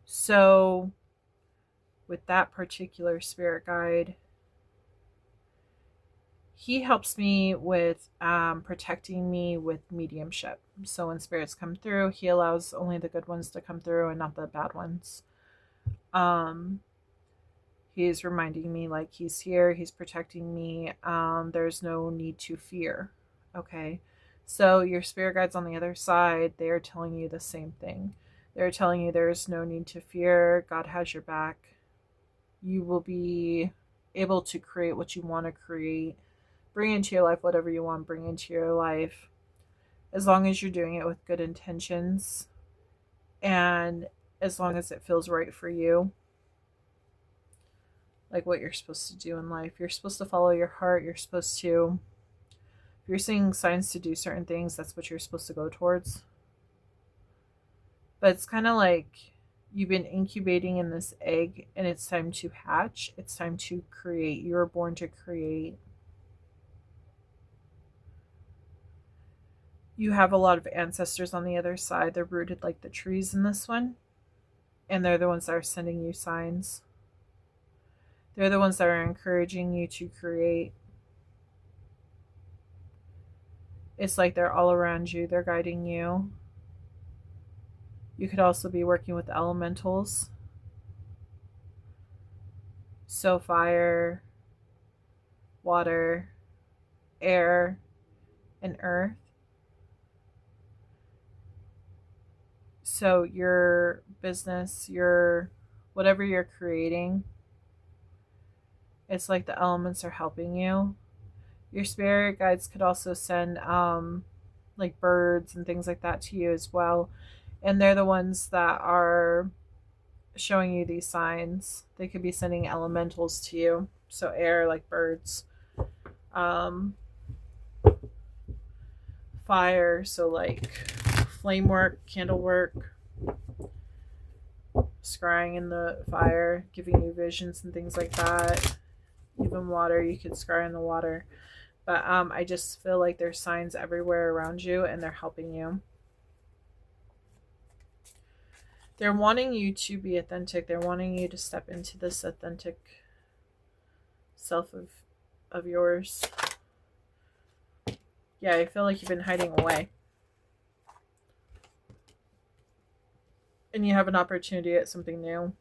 Speaker 1: So with that particular spirit guide, he helps me with protecting me with mediumship. So when spirits come through, he allows only the good ones to come through and not the bad ones. He's reminding me like he's here, he's protecting me. There's no need to fear. Okay. So your spirit guides on the other side, they are telling you the same thing. They're telling you there's no need to fear. God has your back. You will be able to create what you want to create. Bring into your life whatever you want, bring into your life. As long as you're doing it with good intentions. And as long as it feels right for you. Like what you're supposed to do in life. You're supposed to follow your heart. You're supposed to, if you're seeing signs to do certain things, that's what you're supposed to go towards. But it's kind of like you've been incubating in this egg and it's time to hatch. It's time to create. You were born to create. You have a lot of ancestors on the other side. They're rooted like the trees in this one. And they're the ones that are sending you signs. They're the ones that are encouraging you to create. It's like they're all around you. They're guiding you. You could also be working with elementals. So fire, water, air, and earth. So your business, whatever you're creating, it's like the elements are helping you. Your spirit guides could also send like birds and things like that to you as well. And they're the ones that are showing you these signs. They could be sending elementals to you. So air, like birds. Fire, so like flame work, candle work, scrying in the fire, giving you visions and things like that. Even water, you could scry in the water. But I just feel like there's signs everywhere around you and they're helping you. They're wanting you to be authentic. They're wanting you to step into this authentic self of yours. Yeah, I feel like you've been hiding away. And you have an opportunity at something new.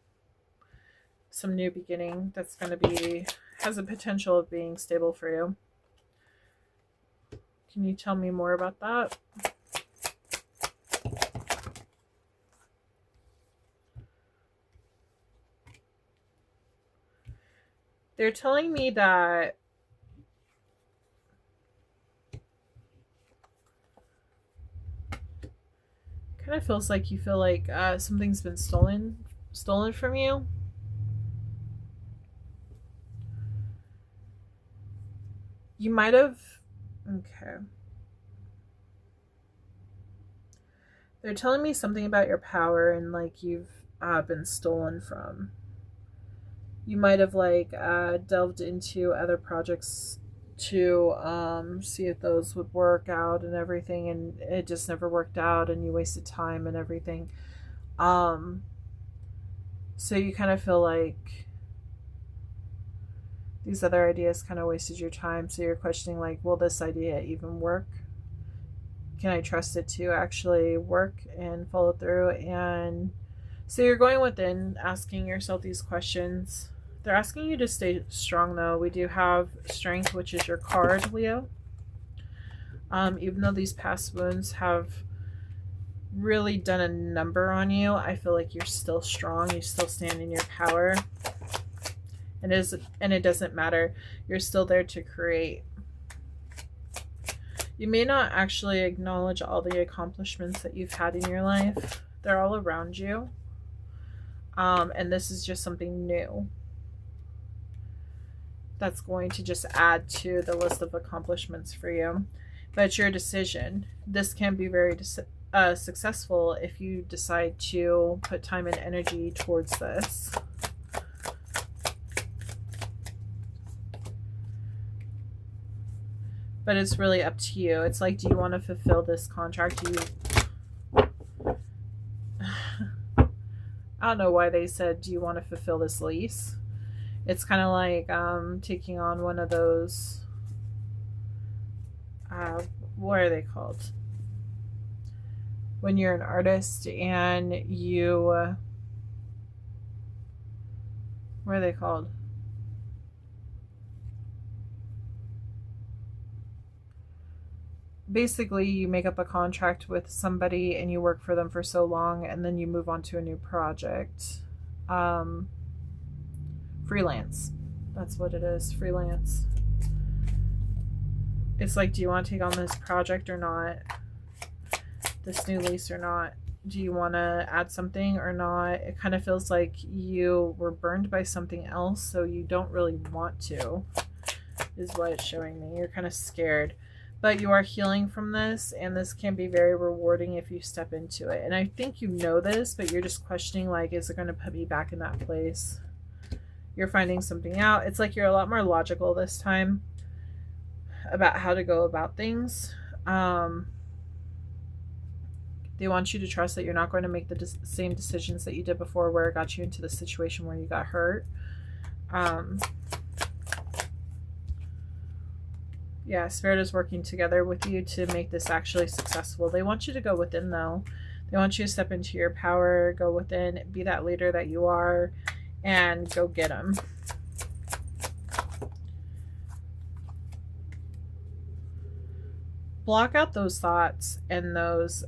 Speaker 1: Some new beginning that's going to has a potential of being stable for you. Can you tell me more about that? They're telling me that kind of feels like you feel like something's been stolen from you. You might have, okay. They're telling me something about your power and like you've been stolen from. You might have like delved into other projects to see if those would work out and everything, and it just never worked out, and you wasted time and everything. Um, so you kind of feel like these other ideas kind of wasted your time. So you're questioning like, will this idea even work? Can I trust it to actually work and follow through? And so you're going within, asking yourself these questions. They're asking you to stay strong, though. We do have strength, which is your card, Leo. Even though these past wounds have really done a number on you, I feel like you're still strong. You still stand in your power. And it doesn't matter. You're still there to create. You may not actually acknowledge all the accomplishments that you've had in your life. They're all around you. And this is just something new that's going to just add to the list of accomplishments for you. But it's your decision. This can be very successful if you decide to put time and energy towards this. But it's really up to you. It's like, do you want to fulfill this contract? Do you... I don't know why they said, do you want to fulfill this lease? It's kind of like taking on one of those, what are they called? When you're an artist and you, what are they called? Basically, you make up a contract with somebody and you work for them for so long and then you move on to a new project. Freelance. That's what it is, freelance. It's like, do you want to take on this project or not? This new lease or not? Do you want to add something or not? It kind of feels like you were burned by something else, so you don't really want to, is what it's showing me. You're kind of scared. But you are healing from this, and this can be very rewarding if you step into it. And I think you know this, but you're just questioning, like, is it going to put me back in that place? You're finding something out. It's like you're a lot more logical this time about how to go about things. They want you to trust that you're not going to make the same decisions that you did before, where it got you into the situation where you got hurt. Yeah, Spirit is working together with you to make this actually successful. They want you to go within, though. They want you to step into your power, go within, be that leader that you are, and go get them. Block out those thoughts and those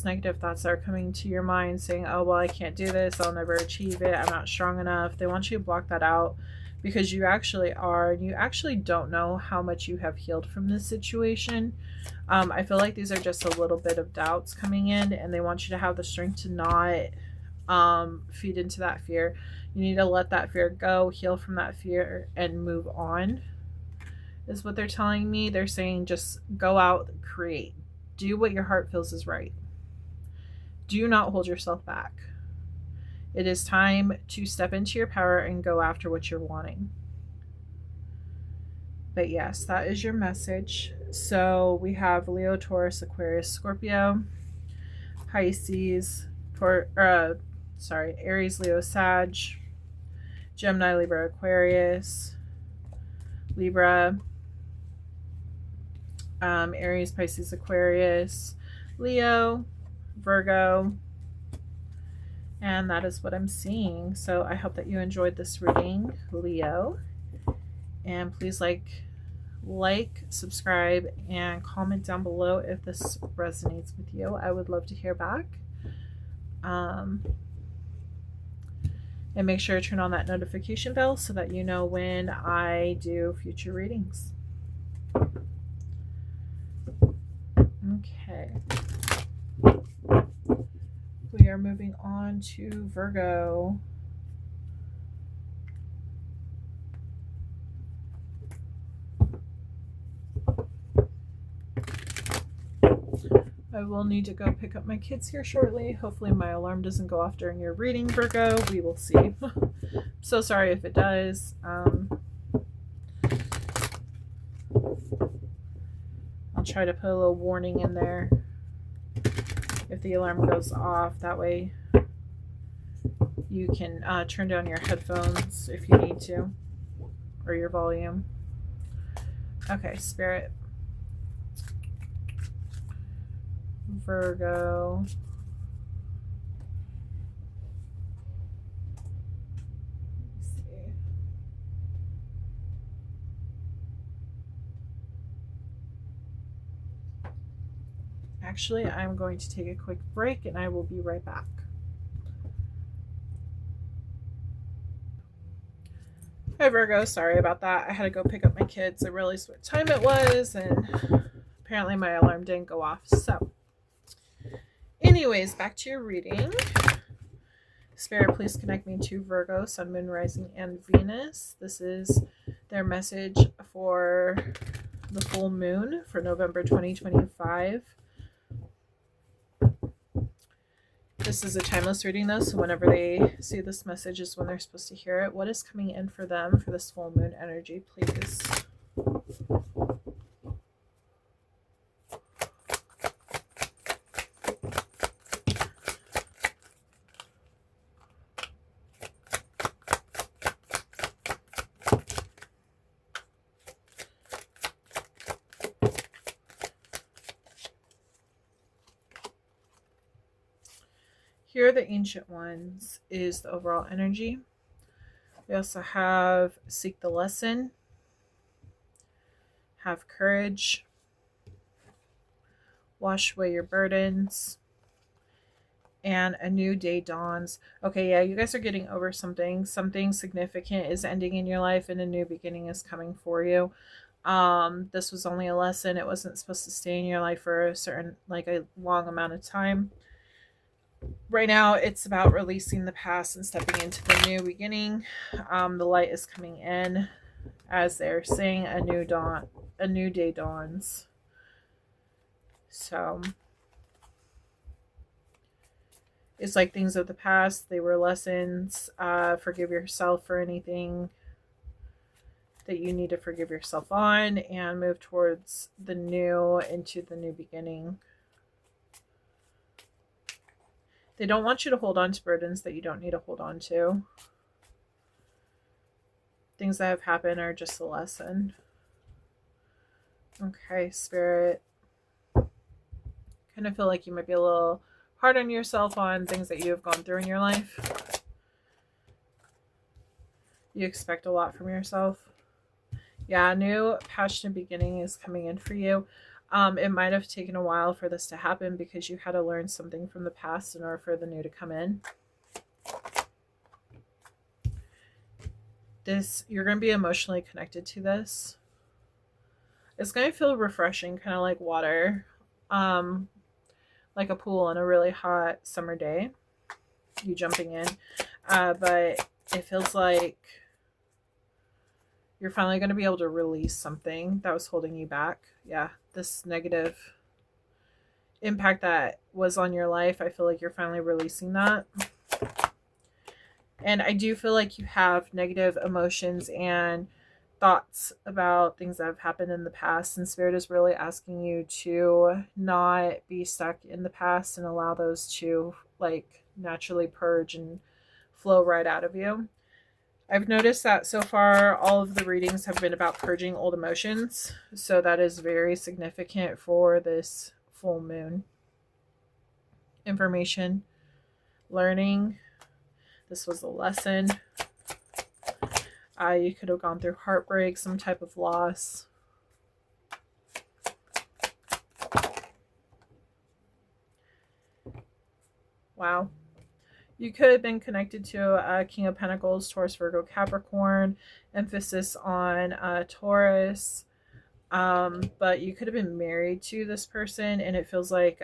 Speaker 1: negative thoughts that are coming to your mind saying, oh, well, I can't do this. I'll never achieve it. I'm not strong enough. They want you to block that out, because you actually are, and you actually don't know how much you have healed from this situation. I feel like these are just a little bit of doubts coming in, and they want you to have the strength to not feed into that fear. You need to let that fear go, heal from that fear, and move on, is what they're telling me. They're saying just go out, create. Do what your heart feels is right. Do not hold yourself back. It is time to step into your power and go after what you're wanting. But yes, that is your message. So we have Leo, Taurus, Aquarius, Scorpio, Pisces, Aries, Leo, Sag, Gemini, Libra, Aquarius, Libra, Aries, Pisces, Aquarius, Leo, Virgo. And that is what I'm seeing. So I hope that you enjoyed this reading, Leo. And please like, subscribe, and comment down below if this resonates with you. I would love to hear back. And make sure to turn on that notification bell so that you know when I do future readings. Okay. We are moving on to Virgo. I will need to go pick up my kids here shortly. Hopefully my alarm doesn't go off during your reading, Virgo. We will see. So sorry if it does. I'll try to put a little warning in there if the alarm goes off. That way you can turn down your headphones if you need to, or your volume. Okay, Spirit. Virgo. Let's see. Actually, I'm going to take a quick break and I will be right back. Hi Virgo, sorry about that. I had to go pick up my kids. I realized what time it was and apparently my alarm didn't go off. So anyways, back to your reading. Spirit, please connect me to Virgo, Sun, Moon, Rising, and Venus. This is their message for the full moon for November 2025. This is a timeless reading though, so whenever they see this message is when they're supposed to hear it. What is coming in for them for this full moon energy, please? Here are the Ancient Ones is the overall energy. We also have Seek the Lesson, have Courage, Wash Away Your Burdens, and A New Day Dawns. Okay, yeah, you guys are getting over something. Something significant is ending in your life and a new beginning is coming for you. This was only a lesson. It wasn't supposed to stay in your life for a certain, like a long amount of time. Right now, it's about releasing the past and stepping into the new beginning. The light is coming in as they're saying a new dawn, a new day dawns. So it's like things of the past. They were lessons. Forgive yourself for anything that you need to forgive yourself on and move towards the new, into the new beginning. They don't want you to hold on to burdens that you don't need to hold on to. Things that have happened are just a lesson. Okay, Spirit. Kind of feel like you might be a little hard on yourself on things that you have gone through in your life. You expect a lot from yourself. Yeah, a new passionate beginning is coming in for you. It might have taken a while for this to happen because you had to learn something from the past in order for the new to come in. You're going to be emotionally connected to this. It's going to feel refreshing, kind of like water, like a pool on a really hot summer day. You jumping in, but it feels like you're finally going to be able to release something that was holding you back. Yeah, this negative impact that was on your life, I feel like you're finally releasing that. And I do feel like you have negative emotions and thoughts about things that have happened in the past. And Spirit is really asking you to not be stuck in the past and allow those to like naturally purge and flow right out of you. I've noticed that so far all of the readings have been about purging old emotions. So that is very significant for this full moon. Information, learning. This was a lesson. You could have gone through heartbreak, some type of loss. Wow. You could have been connected to King of Pentacles, Taurus, Virgo, Capricorn, emphasis on Taurus. But you could have been married to this person, and it feels like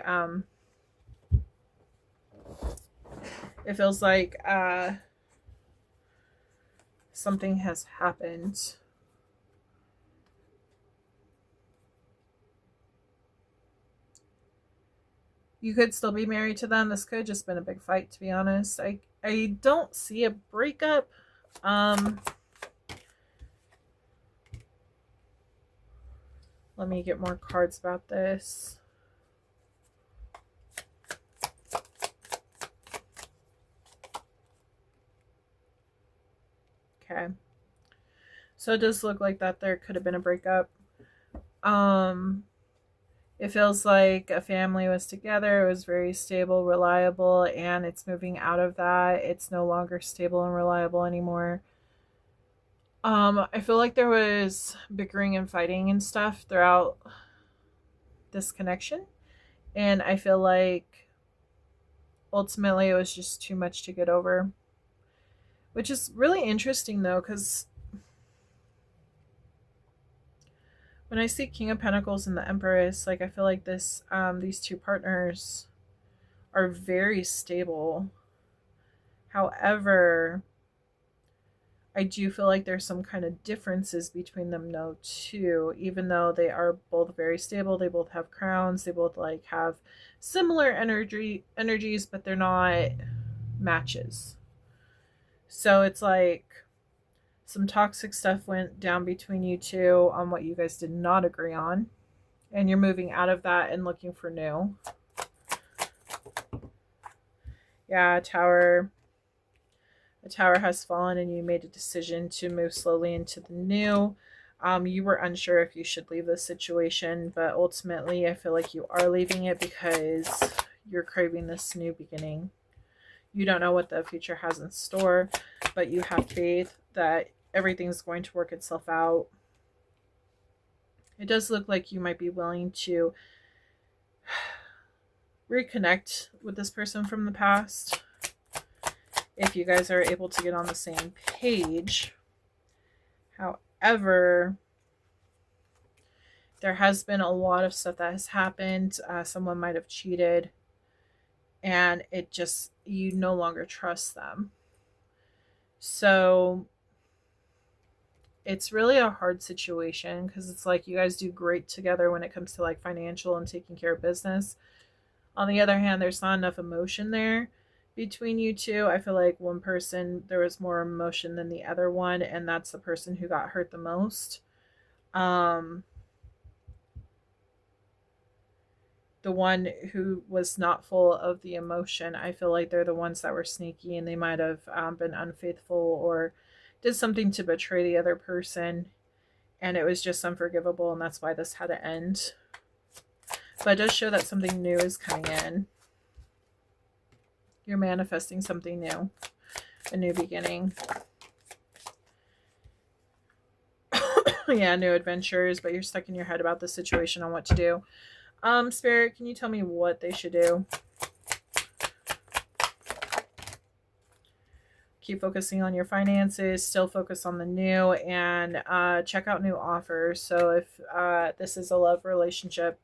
Speaker 1: something has happened. You could still be married to them. This could have just been a big fight, to be honest. I don't see a breakup. Let me get more cards about this. Okay. So it does look like that there could have been a breakup. It feels like a family was together. It was very stable, reliable, and it's moving out of that. It's no longer stable and reliable anymore. I feel like there was bickering and fighting and stuff throughout this connection. And I feel like ultimately it was just too much to get over. Which is really interesting though, because when I see King of Pentacles and the Empress, like I feel like these two partners are very stable. However, I do feel like there's some kind of differences between them though too, even though they are both very stable. They both have crowns. They both like have similar energies, but they're not matches. So it's like some toxic stuff went down between you two on what you guys did not agree on. And you're moving out of that and looking for new. Yeah, Tower. The Tower has fallen and you made a decision to move slowly into the new. You were unsure if you should leave this situation, but ultimately I feel like you are leaving it because you're craving this new beginning. You don't know what the future has in store, but you have faith that everything's going to work itself out. It does look like you might be willing to reconnect with this person from the past if you guys are able to get on the same page. However, there has been a lot of stuff that has happened. Someone might have cheated, and it just, you no longer trust them. So it's really a hard situation because it's like you guys do great together when it comes to like financial and taking care of business. On the other hand, there's not enough emotion there between you two. I feel like one person, there was more emotion than the other one, and that's the person who got hurt the most. The one who was not full of the emotion, I feel like they're the ones that were sneaky, and they might have been unfaithful or did something to betray the other person, and it was just unforgivable, and that's why this had to end. But it does show that something new is coming in. You're manifesting something new, a new beginning. Yeah, new adventures, but you're stuck in your head about the situation on what to do. Spirit, can you tell me what they should do? Keep focusing on your finances, still focus on the new, and check out new offers. So if this is a love relationship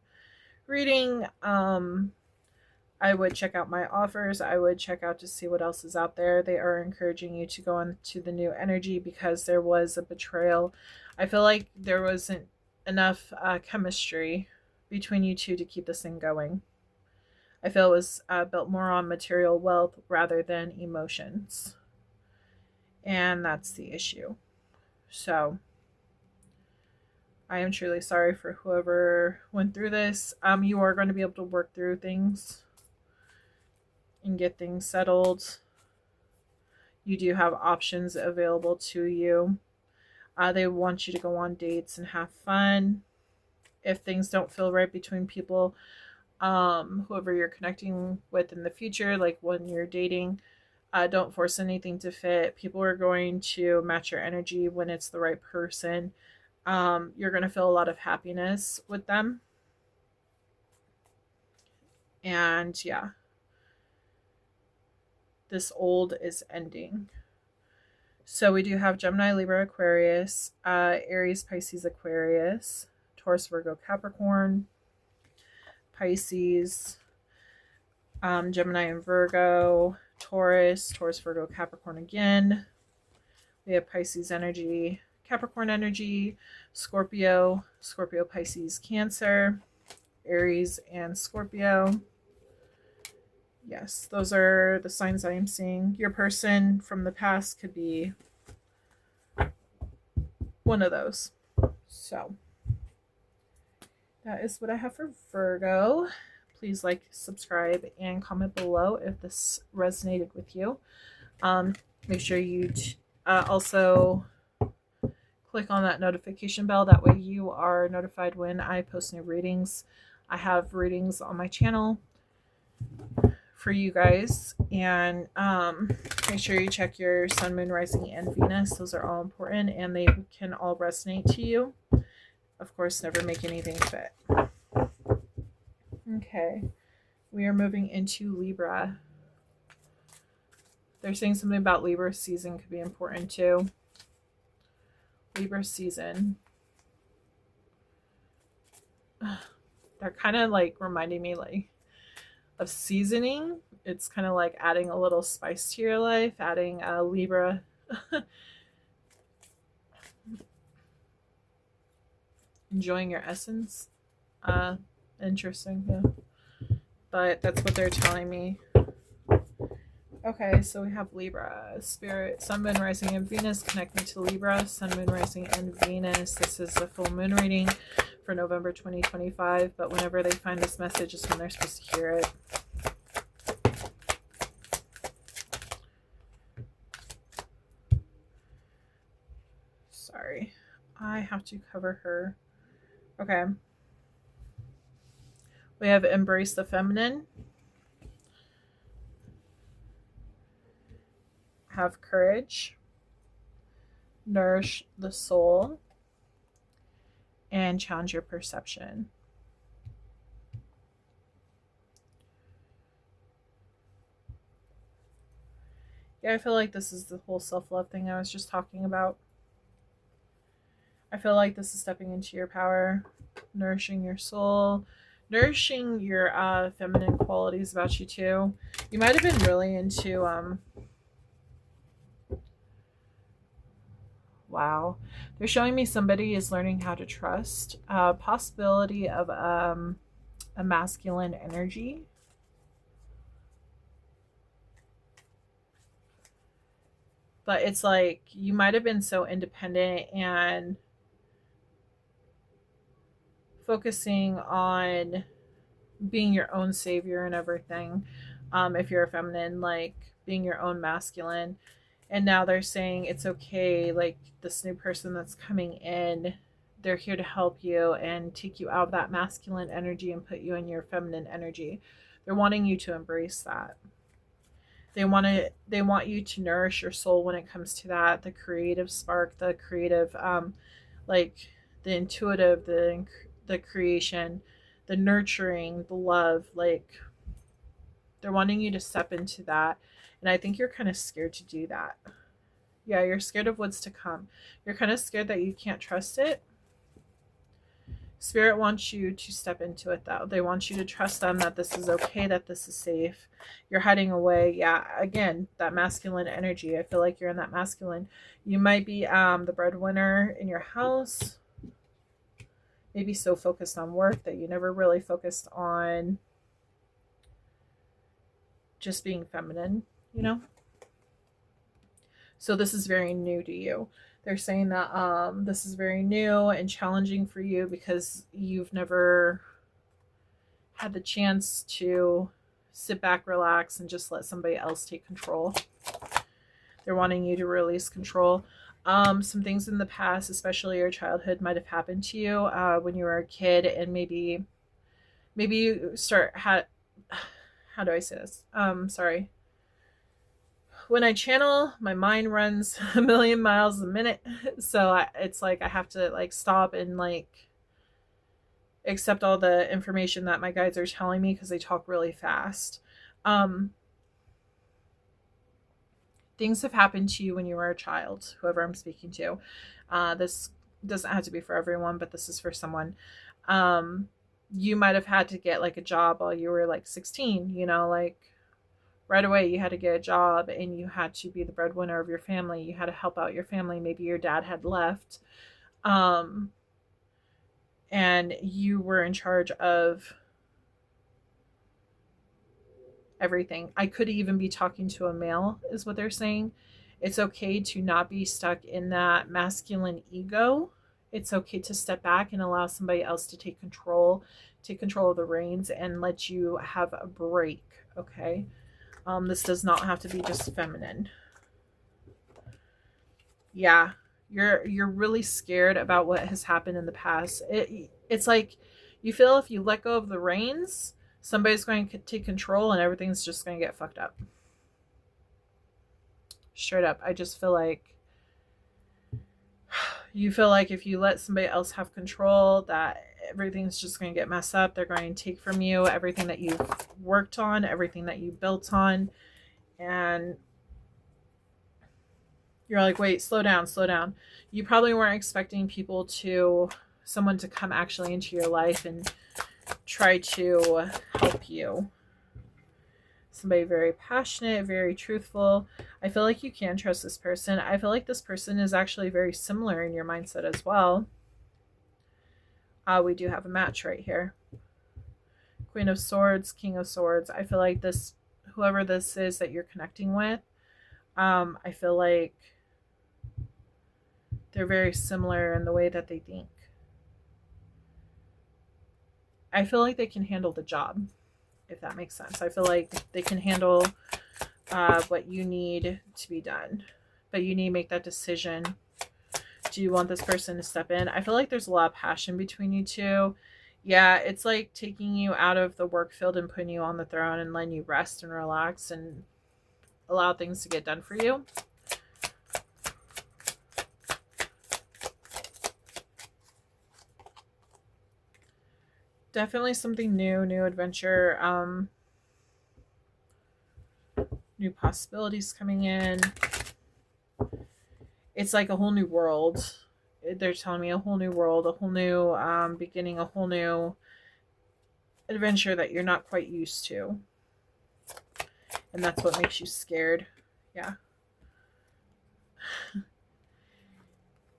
Speaker 1: reading, I would check out my offers. I would check out to see what else is out there. They are encouraging you to go on to the new energy because there was a betrayal. I feel like there wasn't enough chemistry between you two to keep this thing going. I feel it was built more on material wealth rather than emotions. And that's the issue. So I am truly sorry for whoever went through this. You are going to be able to work through things and get things settled. You do have options available to you. They want you to go on dates and have fun. If things don't feel right between people, whoever you're connecting with in the future, like when you're dating, don't force anything to fit. People are going to match your energy when it's the right person. You're going to feel a lot of happiness with them. And yeah, this old is ending. So we do have Gemini, Libra, Aquarius, Aries, Pisces, Aquarius, Taurus, Virgo, Capricorn, Pisces, Gemini and Virgo, Taurus, Virgo, Capricorn again. We have Pisces energy, Capricorn energy, Scorpio, Pisces, Cancer, Aries, and Scorpio. Yes, those are the signs I am seeing. Your person from the past could be one of those. So that is what I have for Virgo. Please like, subscribe, and comment below if this resonated with you. Make sure you also click on that notification bell. That way you are notified when I post new readings. I have readings on my channel for you guys, and make sure you check your sun, moon, rising, and Venus. Those are all important, and they can all resonate to you. Of course, never make anything fit. Okay, we are moving into Libra. They're saying something about Libra season could be important too. Libra season. They're kind of like reminding me like of seasoning. It's kind of like adding a little spice to your life, adding a Libra. Enjoying your essence. Interesting, yeah. But that's what they're telling me. Okay, so we have Libra, Spirit, Sun, Moon, Rising, and Venus. Connect me to Libra, Sun, Moon, Rising, and Venus. This is a full moon reading for November 2025, but whenever they find this message is when they're supposed to hear it. Sorry, I have to cover her. Okay. We have Embrace the Feminine. Have courage. Nourish the soul. And challenge your perception. Yeah, I feel like this is the whole self-love thing I was just talking about. I feel like this is stepping into your power, nourishing your soul, nourishing your feminine qualities about you too. You might have been really into wow. They're showing me somebody is learning how to trust. Possibility of a masculine energy. But it's like you might have been so independent and focusing on being your own savior and everything. If you're a feminine, like being your own masculine. And now they're saying it's okay, like this new person that's coming in, they're here to help you and take you out of that masculine energy and put you in your feminine energy. They're wanting you to embrace that. They want you to nourish your soul when it comes to that, the creative spark, the creative like the intuitive, the creation, the nurturing, the love, like they're wanting you to step into that. And I think you're kind of scared to do that. Yeah, you're scared of what's to come. You're kind of scared that you can't trust it. Spirit wants you to step into it though. They want you to trust them that this is okay, that this is safe. You're hiding away. Yeah, again, that masculine energy. I feel like you're in that masculine. You might be the breadwinner in your house. Maybe so focused on work that you never really focused on just being feminine, you know? So this is very new to you. They're saying that this is very new and challenging for you because you've never had the chance to sit back, relax, and just let somebody else take control. They're wanting you to release control. Some things in the past, especially your childhood, might have happened to you when you were a kid, and maybe you how do I say this? Sorry. When I channel, my mind runs a million miles a minute. So it's like I have to like stop and like accept all the information that my guides are telling me because they talk really fast. Things have happened to you when you were a child, whoever I'm speaking to. This doesn't have to be for everyone, but this is for someone. You might have had to get like a job while you were like 16, you know, like right away you had to get a job and you had to be the breadwinner of your family. You had to help out your family. Maybe your dad had left. And you were in charge of everything. I could even be talking to a male, is what they're saying. It's okay to not be stuck in that masculine ego. It's okay to step back and allow somebody else to take control of the reins and let you have a break. Okay. This does not have to be just feminine. Yeah, you're really scared about what has happened in the past. It's like you feel if you let go of the reins, somebody's going to take control and everything's just going to get fucked up. Straight up, I just feel like you feel like if you let somebody else have control, that everything's just going to get messed up. They're going to take from you everything that you've worked on, everything that you built on, and you're like, wait, slow down, slow down. You probably weren't expecting someone to come actually into your life and try to help you. Somebody very passionate, very truthful. I feel like you can trust this person. I feel like this person is actually very similar in your mindset as well. We do have a match right here. Queen of Swords, King of Swords. I feel like whoever this is that you're connecting with, I feel like they're very similar in the way that they think. I feel like they can handle the job, if that makes sense. I feel like they can handle what you need to be done, but you need to make that decision. Do you want this person to step in? I feel like there's a lot of passion between you two. Yeah, it's like taking you out of the work field and putting you on the throne and letting you rest and relax and allow things to get done for you. Definitely something new adventure, new possibilities coming in. It's like a whole new world. They're telling me a whole new world, a whole new beginning, a whole new adventure that you're not quite used to. And that's what makes you scared. Yeah.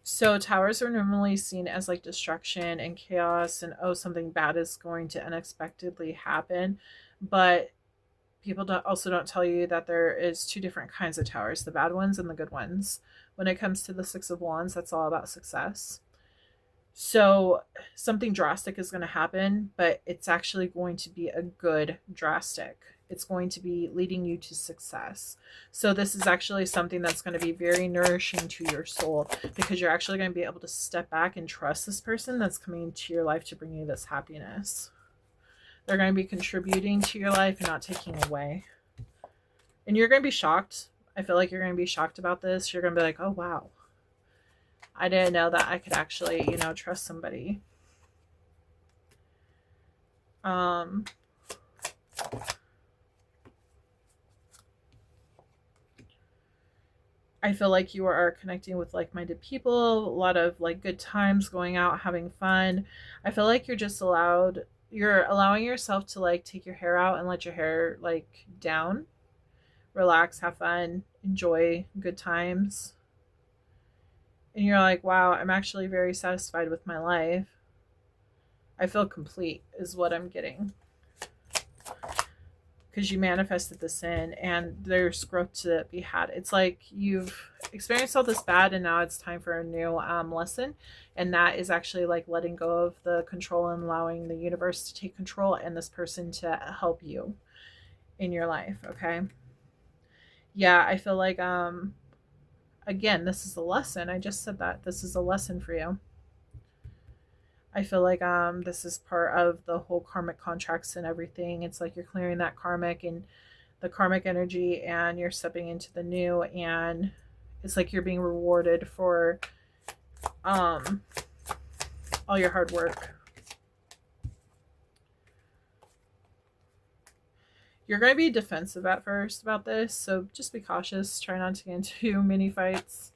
Speaker 1: So towers are normally seen as like destruction and chaos and, oh, something bad is going to unexpectedly happen. But people also don't tell you that there is two different kinds of towers, the bad ones and the good ones. When it comes to the Six of Wands, that's all about success. So something drastic is going to happen, but it's actually going to be a good drastic. It's going to be leading you to success. So this is actually something that's going to be very nourishing to your soul, because you're actually going to be able to step back and trust this person that's coming into your life to bring you this happiness. They're going to be contributing to your life and not taking away. And you're going to be shocked. I feel like you're going to be shocked about this. You're going to be like, oh, wow. I didn't know that I could actually, trust somebody. I feel like you are connecting with like-minded people, a lot of like good times, going out, having fun. I feel like you're allowing yourself to like take your hair out and let your hair like down, relax, have fun, enjoy good times. And you're like, wow, I'm actually very satisfied with my life. I feel complete is what I'm getting. Because you manifested this in, and there's growth to be had. It's like you've experienced all this bad, and now it's time for a new lesson. And that is actually like letting go of the control and allowing the universe to take control and this person to help you in your life. Okay. Yeah, I feel like, again, this is a lesson. I just said that. This is a lesson for you. I feel like this is part of the whole karmic contracts and everything. It's like you're clearing that karmic and the karmic energy, and you're stepping into the new, and it's like you're being rewarded for all your hard work. You're going to be defensive at first about this, so just be cautious. Try not to get into mini fights,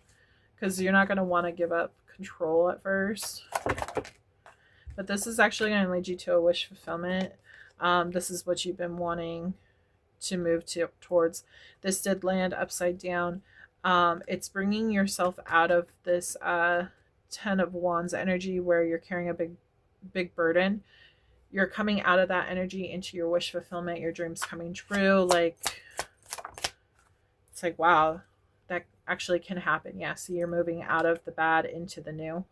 Speaker 1: because you're not going to want to give up control at first. But this is actually going to lead you to a wish fulfillment. This is what you've been wanting to move towards. This did land upside down. It's bringing yourself out of this 10 of Wands energy where you're carrying a big burden. you're coming out of that energy into your wish fulfillment, your dreams coming true. Like, it's like, wow, that actually can happen. Yeah, so you're moving out of the bad into the new.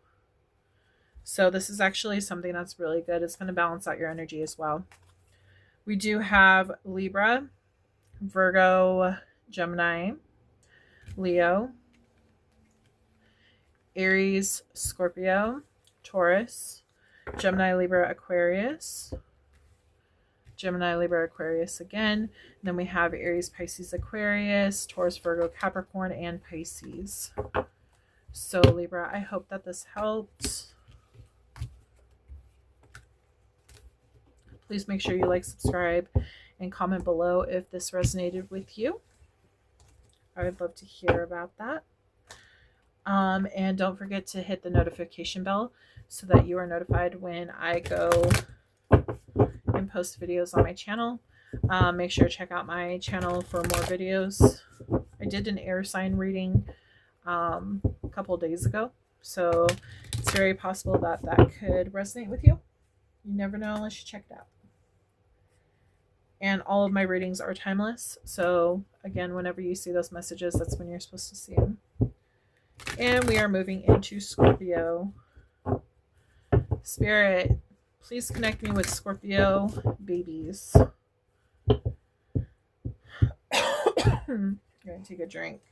Speaker 1: So this is actually something that's really good. It's going to balance out your energy as well. We do have Libra, Virgo, Gemini, Leo, Aries, Scorpio, Taurus, Gemini, Libra, Aquarius, Gemini, Libra, Aquarius again. And then we have Aries, Pisces, Aquarius, Taurus, Virgo, Capricorn, and Pisces. So Libra, I hope that this helped. Please make sure you like, subscribe, and comment below if this resonated with you. I would love to hear about that. And don't forget to hit the notification bell so that you are notified when I go and post videos on my channel. Make sure to check out my channel for more videos. I did an air sign reading a couple days ago, so it's very possible that that could resonate with you. You never know unless you check it out. And all of my readings are timeless, so again, whenever you see those messages, that's when you're supposed to see them. And we are moving into Scorpio. Spirit, please connect me with Scorpio babies. I'm going to take a drink.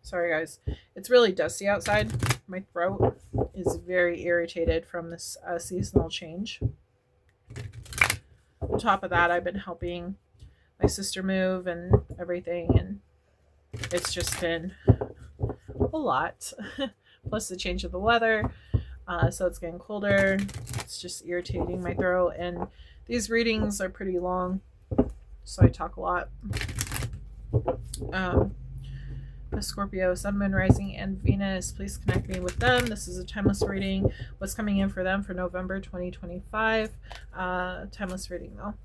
Speaker 1: Sorry guys, it's really dusty outside. My throat is very irritated from this seasonal change. On top of that, I've been helping my sister move and everything, and it's just been a lot. Plus the change of the weather, so it's getting colder. It's just irritating my throat, and these readings are pretty long, so I talk a lot. The Scorpio, Sun, Moon, Rising, and Venus, please connect me with them. This is a timeless reading. What's coming in for them for November 2025? Timeless reading though.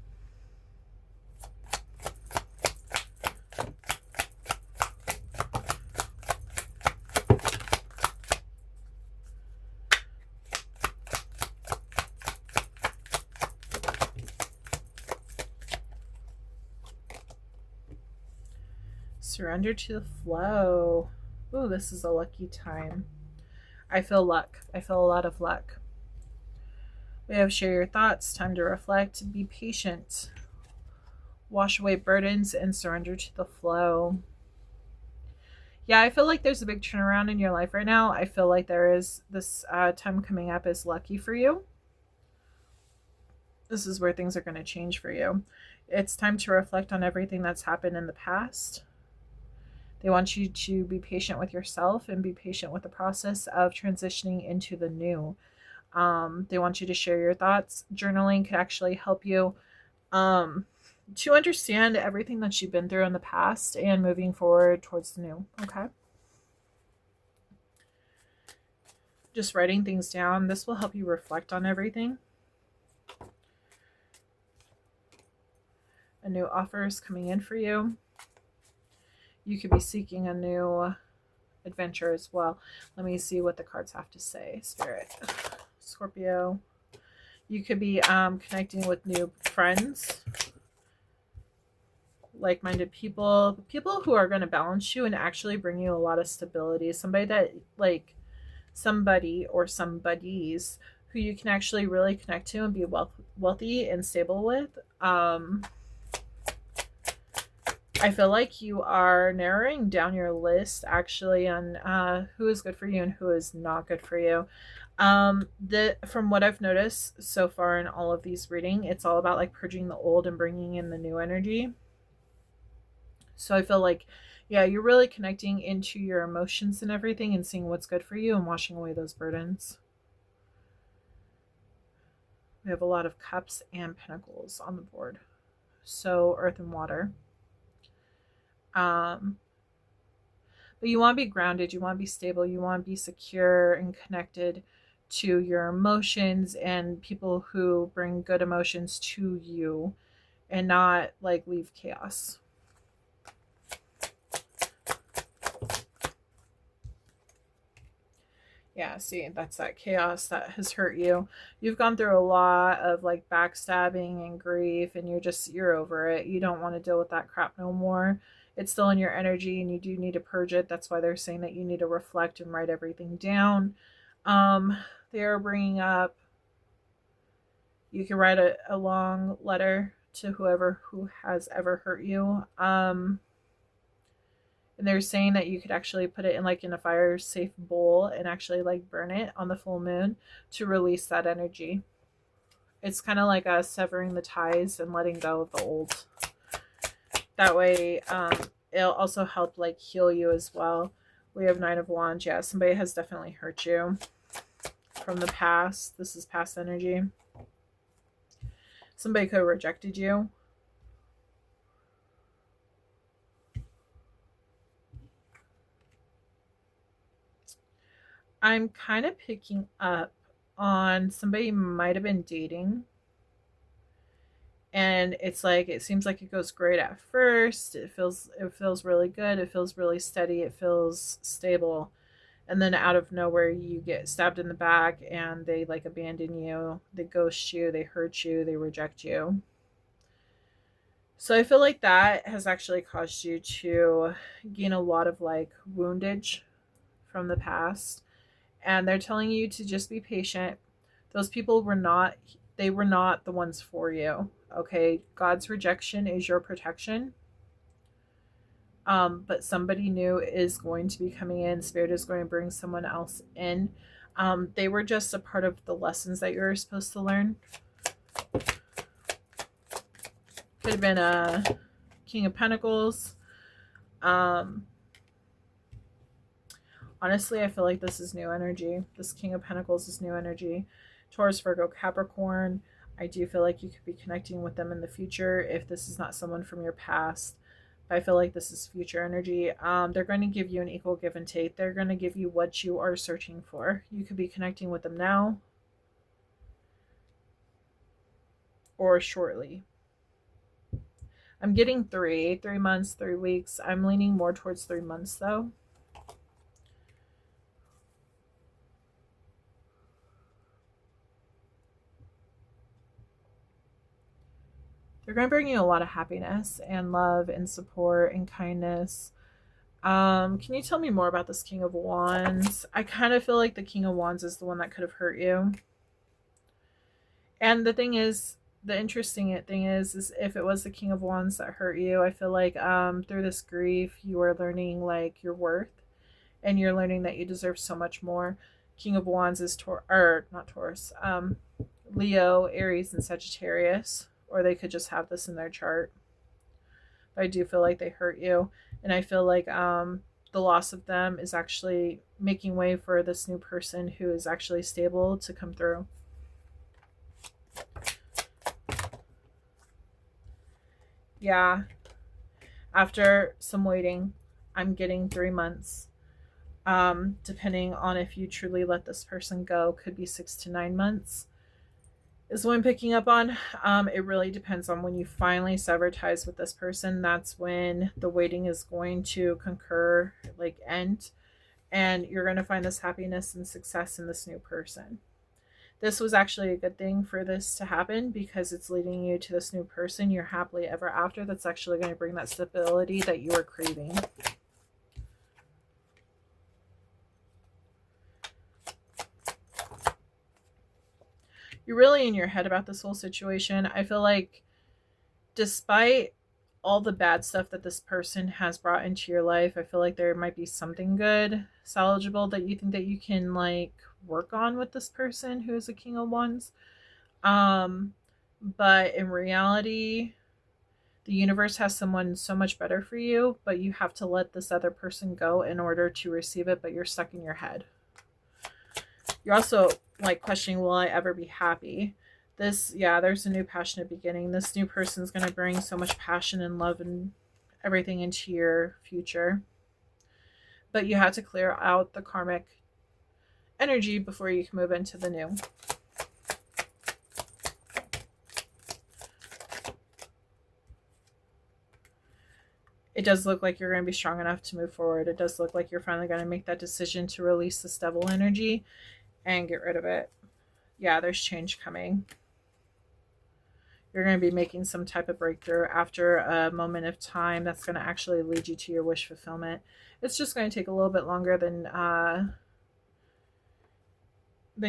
Speaker 1: Surrender to the flow. Ooh, this is a lucky time. I feel luck. I feel a lot of luck. We have share your thoughts, time to reflect, be patient, wash away burdens, and surrender to the flow. Yeah, I feel like there's a big turnaround in your life right now. I feel like there is this time coming up is lucky for you. This is where things are going to change for you. It's time to reflect on everything that's happened in the past. They want you to be patient with yourself and be patient with the process of transitioning into the new. They want you to share your thoughts. Journaling could actually help you to understand everything that you've been through in the past and moving forward towards the new. Okay. Just writing things down. This will help you reflect on everything. A new offer is coming in for you. You could be seeking a new adventure as well. Let me see what the cards have to say. Spirit, Scorpio. You could be connecting with new friends, like-minded people, people who are going to balance you and actually bring you a lot of stability. Somebody that, like, somebody or somebodies who you can actually really connect to and be wealthy and stable with. I feel like you are narrowing down your list actually on who is good for you and who is not good for you. From what I've noticed so far in all of these reading, it's all about like purging the old and bringing in the new energy. So I feel like, yeah, you're really connecting into your emotions and everything and seeing what's good for you and washing away those burdens. We have a lot of cups and pentacles on the board. So earth and water. But you want to be grounded, you want to be stable, you want to be secure and connected to your emotions and people who bring good emotions to you and not like leave chaos. Yeah, see, that's that chaos that has hurt you. You've gone through a lot of like backstabbing and grief, and you're over it. You don't want to deal with that crap no more. It's still in your energy and you do need to purge it. That's why they're saying that you need to reflect and write everything down. Um, they are bringing up you can write a long letter to whoever who has ever hurt you. And they're saying that you could actually put it in like in a fire safe bowl and actually like burn it on the full moon to release that energy. It's kind of like severing the ties and letting go of the old. That way, it'll also help like heal you as well. We have Nine of Wands. Yeah, somebody has definitely hurt you from the past. This is past energy. Somebody could have rejected you. I'm kind of picking up on somebody might have been dating, and it's like it seems like it goes great at first. It feels really good. It feels really steady. It feels stable. And then out of nowhere you get stabbed in the back and they like abandon you. They ghost you, they hurt you, they reject you. So I feel like that has actually caused you to gain a lot of like woundage from the past. And they're telling you to just be patient. Those people were not the ones for you. Okay, God's rejection is your protection. But somebody new is going to be coming in. Spirit is going to bring someone else in. They were just a part of the lessons that you were supposed to learn. Could have been a King of Pentacles. Honestly, I feel like this is new energy. This King of Pentacles is new energy. Taurus, Virgo, Capricorn. I do feel like you could be connecting with them in the future if this is not someone from your past. But I feel like this is future energy. They're going to give you an equal give and take. They're going to give you what you are searching for. You could be connecting with them now or shortly. I'm getting 3 months, 3 weeks. I'm leaning more towards 3 months though. They're going to bring you a lot of happiness and love and support and kindness. Can you tell me more about this King of Wands? I kind of feel like the King of Wands is the one that could have hurt you. And the thing is, the interesting thing is if it was the King of Wands that hurt you, I feel like through this grief, you are learning like your worth, and you're learning that you deserve so much more. King of Wands is not Taurus, Leo, Aries, and Sagittarius, or they could just have this in their chart. But I do feel like they hurt you, and I feel like the loss of them is actually making way for this new person who is actually stable to come through. Yeah, after some waiting, I'm getting 3 months. Depending on if you truly let this person go, could be 6 to 9 months is what I'm picking up on. It really depends on when you finally sever ties with this person. That's when the waiting is going to concur, like end, and you're going to find this happiness and success in this new person. This was actually a good thing for this to happen because it's leading you to this new person you're happily ever after that's actually going to bring that stability that you are craving. You're really in your head about this whole situation. I feel like despite all the bad stuff that this person has brought into your life, I feel like there might be something good, salvageable that you think that you can like work on with this person who is a King of Wands. But in reality, the universe has someone so much better for you, but you have to let this other person go in order to receive it, but you're stuck in your head. You're also like questioning, will I ever be happy? There's a new passionate beginning. This new person's going to bring so much passion and love and everything into your future. But you have to clear out the karmic energy before you can move into the new. it does look like you're going to be strong enough to move forward. It does look like you're finally going to make that decision to release this devil energy and get rid of it. Yeah, there's change coming. You're going to be making some type of breakthrough after a moment of time that's going to actually lead you to your wish fulfillment. It's just going to take a little bit longer than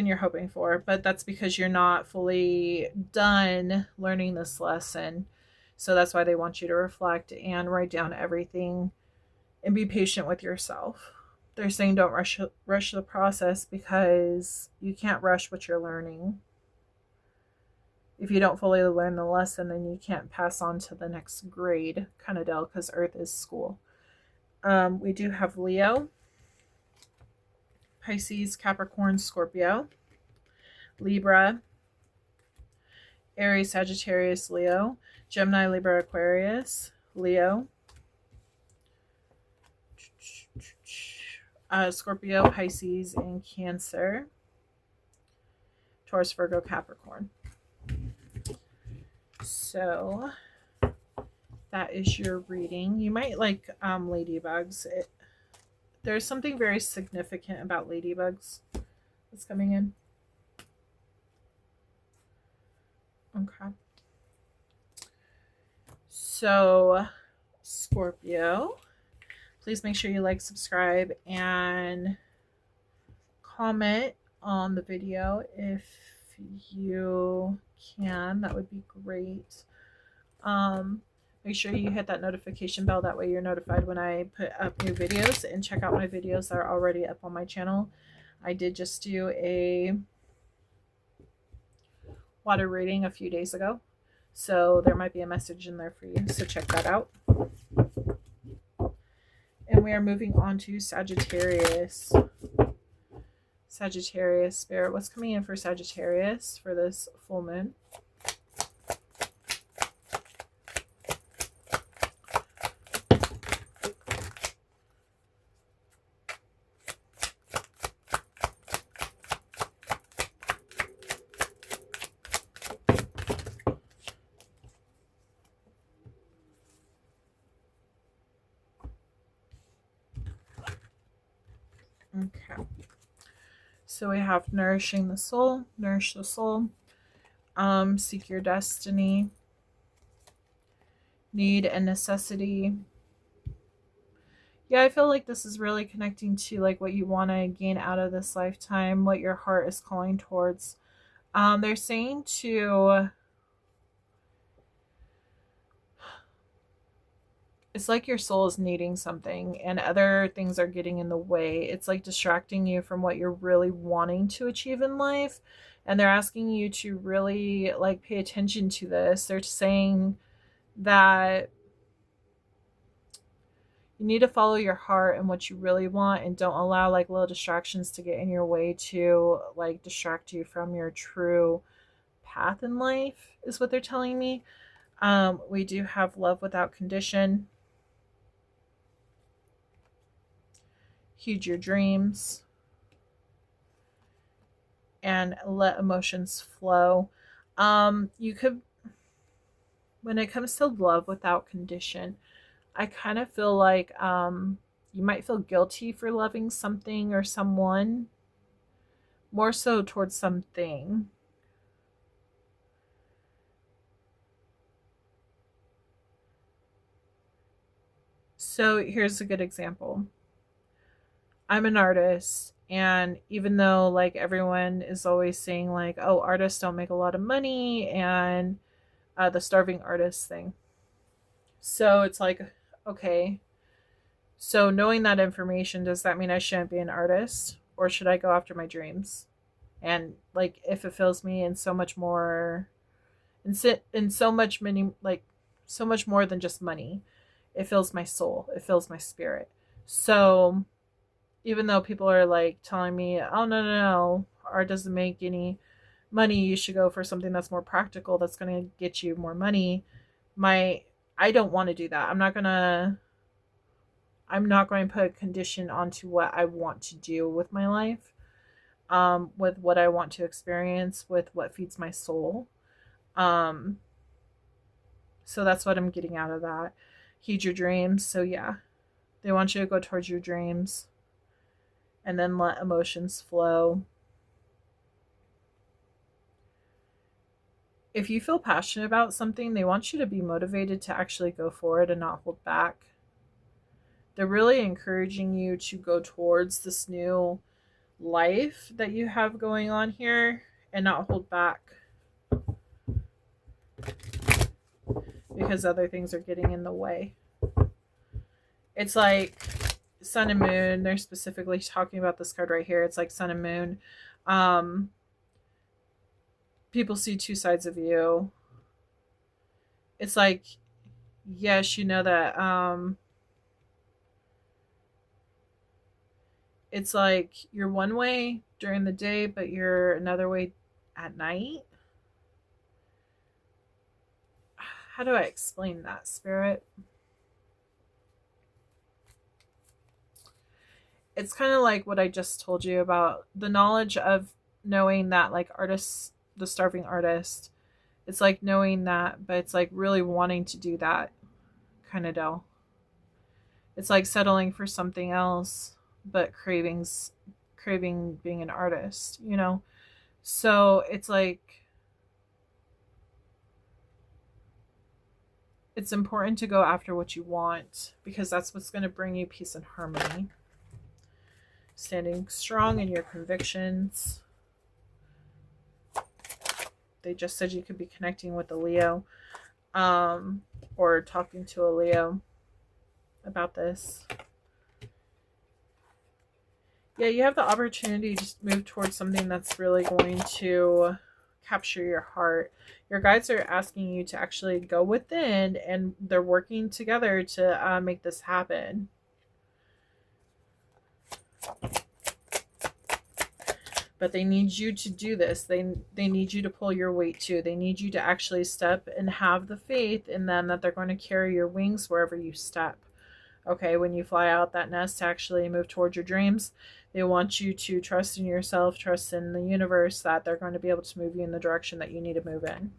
Speaker 1: you're hoping for, but that's because you're not fully done learning this lesson. So that's why they want you to reflect and write down everything and be patient with yourself. They're saying don't rush the process because you can't rush what you're learning. If you don't fully learn the lesson, then you can't pass on to the next grade, kind of deal, because Earth is school. We do have Leo, Pisces, Capricorn, Scorpio, Libra, Aries, Sagittarius, Leo, Gemini, Libra, Aquarius, Leo, Scorpio, Pisces, and Cancer, Taurus, Virgo, Capricorn. So that is your reading. You might like ladybugs. There's something very significant about ladybugs that's coming in. Okay. So, Scorpio, please make sure you like, subscribe, and comment on the video if you can. That would be great. Make sure you hit that notification bell. That way you're notified when I put up new videos, and check out my videos that are already up on my channel. I did just do a water reading a few days ago, so there might be a message in there for you, so check that out. And we are moving on to Sagittarius. Sagittarius spirit, what's coming in for Sagittarius for this full moon? Okay. So we have nourishing the soul, nourish the soul, seek your destiny, need and necessity. Yeah, I feel like this is really connecting to like what you want to gain out of this lifetime, what your heart is calling towards. They're saying to, it's like your soul is needing something and other things are getting in the way. It's like distracting you from what you're really wanting to achieve in life. And they're asking you to really like pay attention to this. They're saying that you need to follow your heart and what you really want, and don't allow like little distractions to get in your way to like distract you from your true path in life, is what they're telling me. We do have love without condition. Heed your dreams and let emotions flow. You could, when it comes to love without condition, I kind of feel like you might feel guilty for loving something or someone, more so towards something. So here's a good example. I'm an artist, and even though like everyone is always saying like, oh, artists don't make a lot of money, and the starving artist thing. So it's like, okay, so knowing that information, does that mean I shouldn't be an artist, or should I go after my dreams? And like, it fulfills me in so much more, in so much many, like so much more than just money. It fills my soul. It fills my spirit. So even though people are like telling me, oh, no, art doesn't make any money, you should go for something that's more practical, that's going to get you more money. I don't want to do that. I'm not going to put a condition onto what I want to do with my life, with what I want to experience, with what feeds my soul. So that's what I'm getting out of that. heed your dreams. So yeah, they want you to go towards your dreams and then let emotions flow. If you feel passionate about something, they want you to be motivated to actually go forward and not hold back. They're really encouraging you to go towards this new life that you have going on here and not hold back, because other things are getting in the way. It's like sun and moon. They're specifically talking about this card right here. It's like sun and moon. People see two sides of you. It's like, yes, you know that it's like you're one way during the day, but you're another way at night. How do I explain that, Spirit? It's kind of like what I just told you about the knowledge of knowing that, like, artists, the starving artist, it's like knowing that, but it's like really wanting to do that kind of deal. It's like settling for something else, but craving being an artist, you know? So it's like, it's important to go after what you want, because that's what's going to bring you peace and harmony. Standing strong in your convictions. They just said you could be connecting with a Leo, or talking to a Leo about this. Yeah, you have the opportunity to move towards something that's really going to capture your heart. Your guides are asking you to actually go within, and they're working together to make this happen. But they need you to do this. They need you to pull your weight too. They need you to actually step and have the faith in them that they're going to carry your wings wherever you step. Okay, when you fly out that nest to actually move towards your dreams, they want you to trust in yourself, trust in the universe, that they're going to be able to move you in the direction that you need to move in.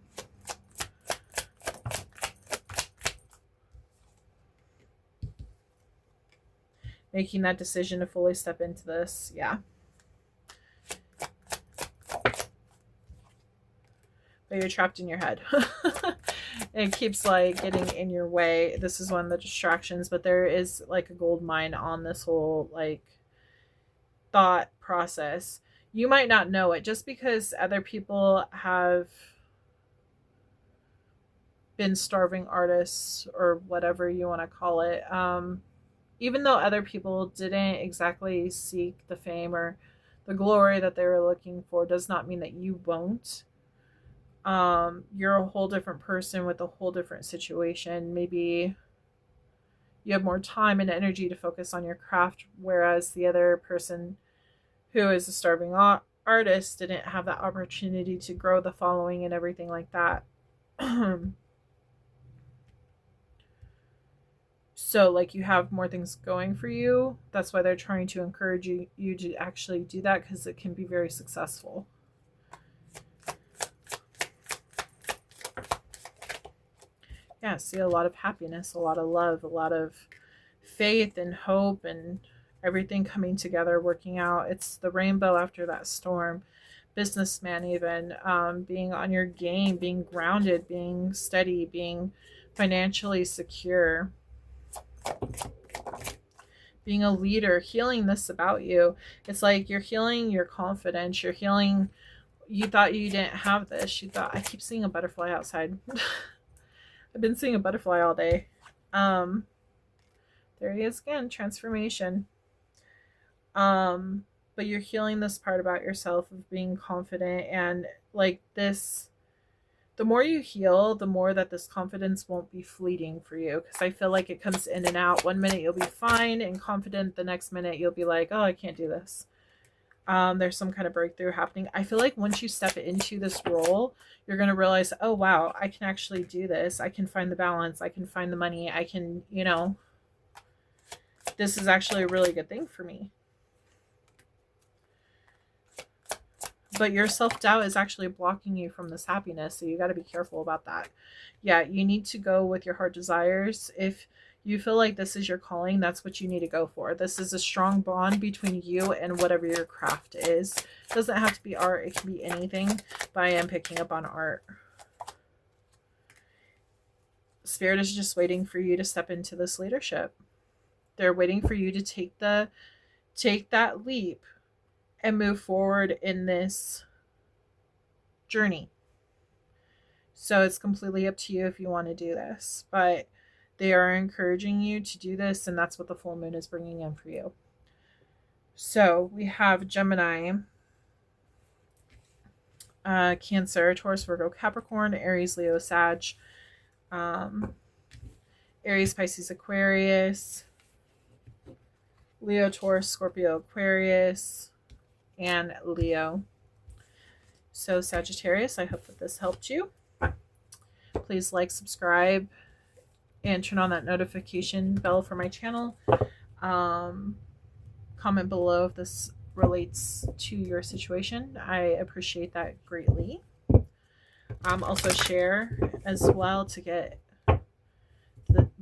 Speaker 1: Making that decision to fully step into this, yeah. But you're trapped in your head. It keeps like getting in your way. This is one of the distractions, but there is like a gold mine on this whole like thought process. You might not know it just because other people have been starving artists or whatever you want to call it. Even though other people didn't exactly seek the fame or the glory that they were looking for, does not mean that you won't. You're a whole different person with a whole different situation. Maybe you have more time and energy to focus on your craft, whereas the other person who is a starving artist didn't have that opportunity to grow the following and everything like that. So like you have more things going for you. That's why they're trying to encourage you to actually do that, because it can be very successful. Yeah, see a lot of happiness, a lot of love, a lot of faith and hope and everything coming together, working out. It's the rainbow after that storm. Businessman even, being on your game, being grounded, being steady, being financially secure, being a leader, healing this about you. It's like you're healing your confidence. You're healing, you thought you didn't have this. You thought, I keep seeing a butterfly outside. I've been seeing a butterfly all day. There he is again, transformation. But you're healing this part about yourself of being confident, and like this, the more you heal, the more that this confidence won't be fleeting for you, because I feel like it comes in and out. One minute you'll be fine and confident, the next minute you'll be like, oh, I can't do this. There's some kind of breakthrough happening. I feel like once you step into this role, you're going to realize, oh, wow, I can actually do this. I can find the balance. I can find the money. I can, you know, this is actually a really good thing for me. But your self-doubt is actually blocking you from this happiness. So you got to be careful about that. Yeah, you need to go with your heart desires. If You feel like this is your calling. That's what you need to go for. This is a strong bond between you and whatever your craft is. It doesn't have to be art. It can be anything. But I am picking up on art. Spirit is just waiting for you to step into this leadership. They're waiting for you to take that leap and move forward in this journey. So it's completely up to you if you want to do this, but they are encouraging you to do this, and that's what the full moon is bringing in for you. So we have Gemini, Cancer, Taurus, Virgo, Capricorn, Aries, Leo, Sag, Aries, Pisces, Aquarius, Leo, Taurus, Scorpio, Aquarius, and Leo. So Sagittarius, I hope that this helped you. Please like, subscribe, and turn on that notification bell for my channel. Comment below if this relates to your situation. I appreciate that greatly. Also share as well to get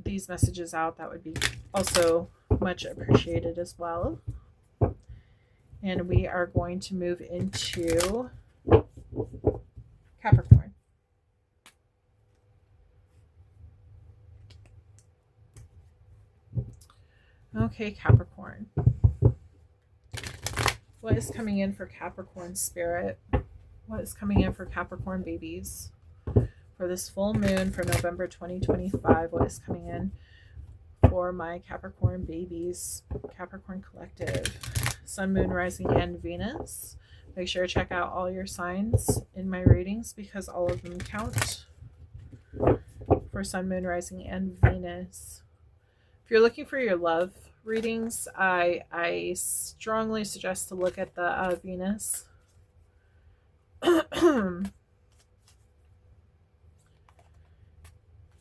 Speaker 1: these messages out. That would be also much appreciated as well. And we are going to move into Capricorn. Okay, Capricorn. What is coming in for Capricorn spirit? What is coming in for Capricorn babies? For this full moon for November 2025, what is coming in for my Capricorn babies? Capricorn collective. Sun, Moon, Rising, and Venus. Make sure to check out all your signs in my readings because all of them count for Sun, Moon, Rising, and Venus. If you're looking for your love readings, I strongly suggest to look at the Venus.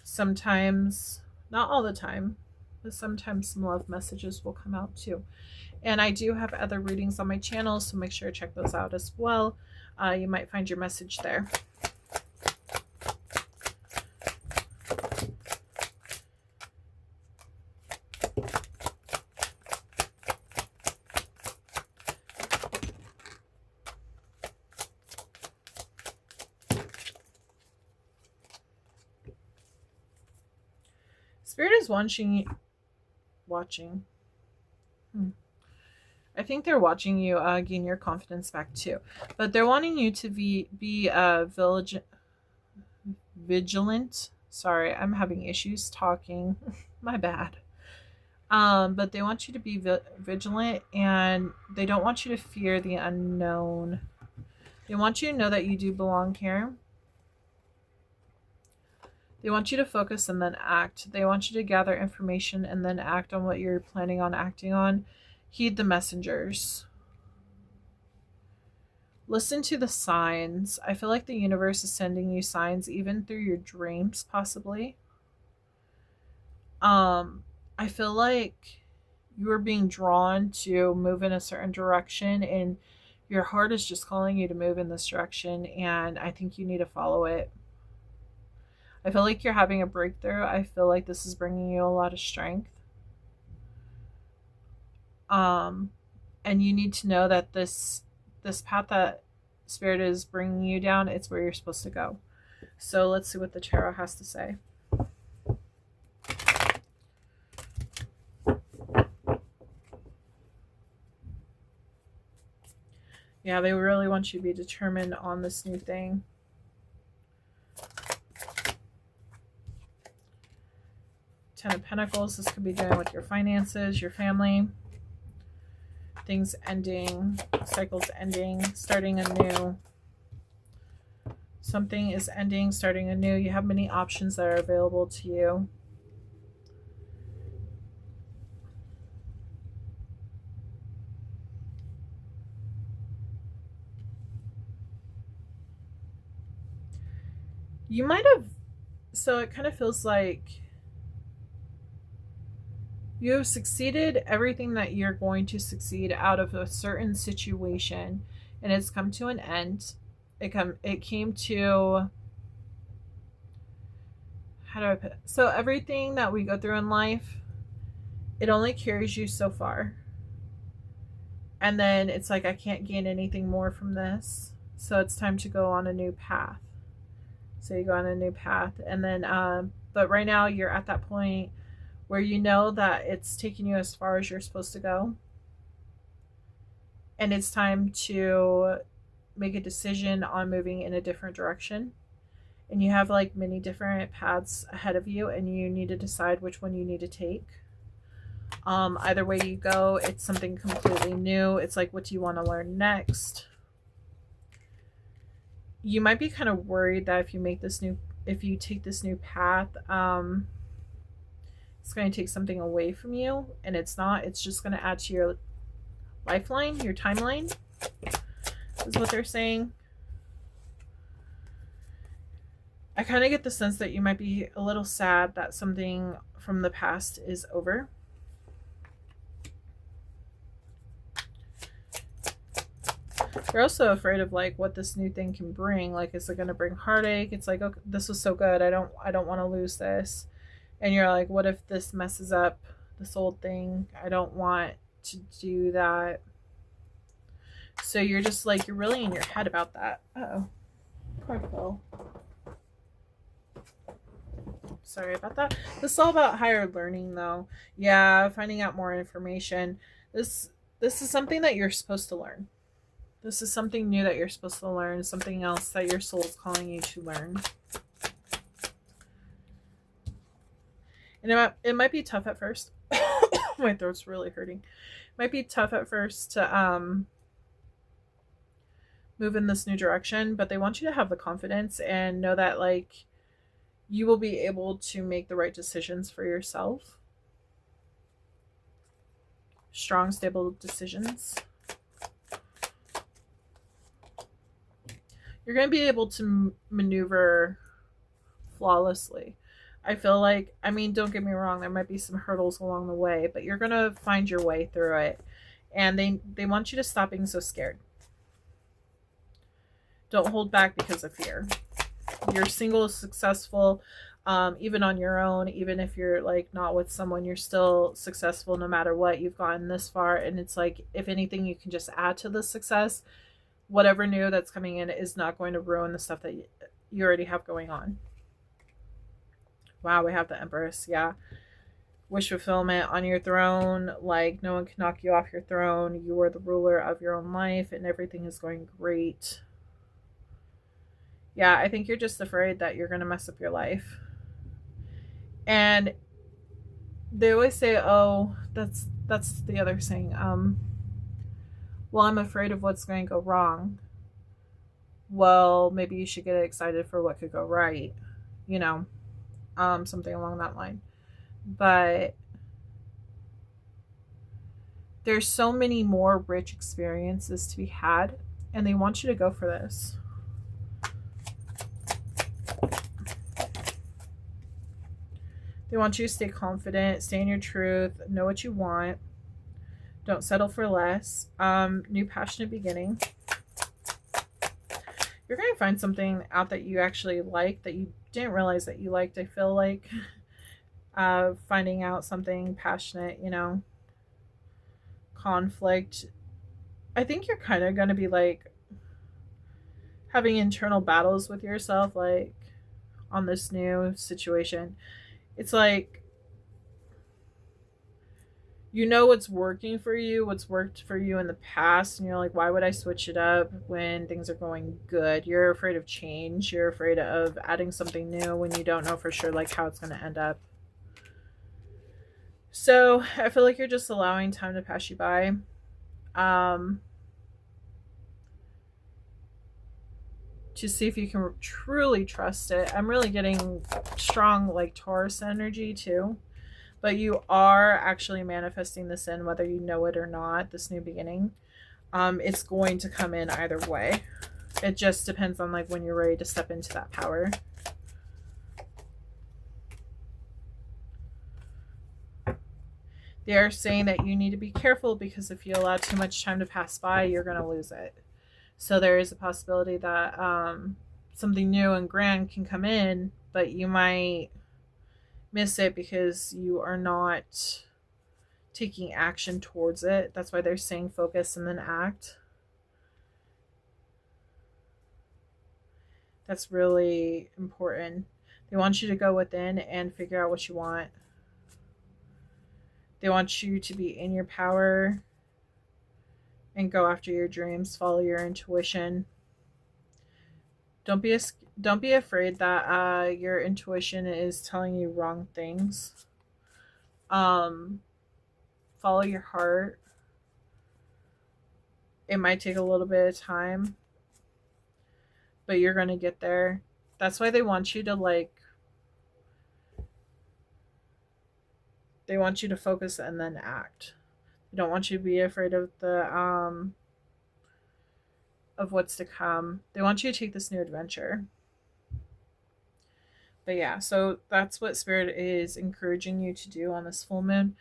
Speaker 1: Sometimes, not all the time, but sometimes some love messages will come out too. And I do have other readings on my channel, so make sure to check those out as well. You might find your message there. Spirit is watching. I think they're watching you gain your confidence back too. But they're wanting you to be vigilant. Sorry, I'm having issues talking. My bad. But they want you to be vigilant, and they don't want you to fear the unknown. They want you to know that you do belong here. They want you to focus and then act. They want you to gather information and then act on what you're planning on acting on. Heed the messengers. Listen to the signs. I feel like the universe is sending you signs even through your dreams, possibly. I feel like you are being drawn to move in a certain direction, and your heart is just calling you to move in this direction, and I think you need to follow it. I feel like you're having a breakthrough. I feel like this is bringing you a lot of strength. And you need to know that this path that Spirit is bringing you down, it's where you're supposed to go. So let's see what the tarot has to say. Yeah, they really want you to be determined on this new thing. Ten of Pentacles. This could be doing with your finances, your family. Things ending, cycles ending, starting anew. Something is ending, starting anew. You have many options that are available to you. You might have, so it kind of feels like you have succeeded everything that you're going to succeed out of a certain situation, and it's come to an end. It came to how do I put it? So everything that we go through in life, it only carries you so far. And then it's like, I can't gain anything more from this. So it's time to go on a new path. So you go on a new path. And then, but right now you're at that point where you know that it's taking you as far as you're supposed to go. And it's time to make a decision on moving in a different direction. And you have like many different paths ahead of you, and you need to decide which one you need to take. Either way you go, it's something completely new. It's like, what do you want to learn next? You might be kind of worried that if you take this new path, it's going to take something away from you, and it's not. It's just going to add to your lifeline, your timeline, is what they're saying. I kind of get the sense that you might be a little sad that something from the past is over. You're also afraid of like what this new thing can bring. Like, is it going to bring heartache? It's like, okay, this was so good. I don't want to lose this. And you're like, what if this messes up this old thing? I don't want to do that. So you're just like, you're really in your head about that. Uh-oh. Card fell. Sorry about that. This is all about higher learning though. Yeah, finding out more information. This is something that you're supposed to learn. This is something new that you're supposed to learn, something else that your soul is calling you to learn. And it might be tough at first. My throat's really hurting. It might be tough at first to move in this new direction, but they want you to have the confidence and know that like you will be able to make the right decisions for yourself. Strong, stable decisions. You're going to be able to maneuver flawlessly. I feel like, I mean, don't get me wrong, there might be some hurdles along the way, but you're going to find your way through it. And they want you to stop being so scared. Don't hold back because of fear. You're single, successful, even on your own. Even if you're like not with someone, you're still successful no matter what. You've gotten this far, and it's like, if anything, you can just add to the success. Whatever new that's coming in is not going to ruin the stuff that you already have going on. Wow, we have the Empress. Yeah. Wish fulfillment on your throne. Like, no one can knock you off your throne. You are the ruler of your own life, and everything is going great. Yeah, I think you're just afraid that you're going to mess up your life. And they always say, oh, that's the other saying. Well, I'm afraid of what's going to go wrong. Well, maybe you should get excited for what could go right. You know, something along that line. But there's so many more rich experiences to be had, and they want you to go for this. They want you to stay confident, stay in your truth, know what you want. Don't settle for less. New passionate beginning. You're going to find something out that you actually like that you didn't realize that you liked. I feel like finding out something passionate, you know, conflict. I think you're kind of going to be like having internal battles with yourself, like on this new situation. It's like, you know what's working for you, what's worked for you in the past, and you're like, why would I switch it up when things are going good? You're afraid of change. You're afraid of adding something new when you don't know for sure like how it's going to end up. So I feel like you're just allowing time to pass you by. To see if you can truly trust it. I'm really getting strong like Taurus energy too. But you are actually manifesting this in, whether you know it or not, this new beginning. It's going to come in either way. It just depends on like when you're ready to step into that power. They are saying that you need to be careful because if you allow too much time to pass by, you're going to lose it. So there is a possibility that something new and grand can come in, but you might miss it because you are not taking action towards it. That's why they're saying focus and then act. That's really important. They want you to go within and figure out what you want. They want you to be in your power and go after your dreams, follow your intuition. Don't be afraid that your intuition is telling you wrong things. Follow your heart. It might take a little bit of time, but you're going to get there. That's why they want you to they want you to focus and then act. They don't want you to be afraid of what's to come. They want you to take this new adventure. But yeah, so that's what Spirit is encouraging you to do on this full moon.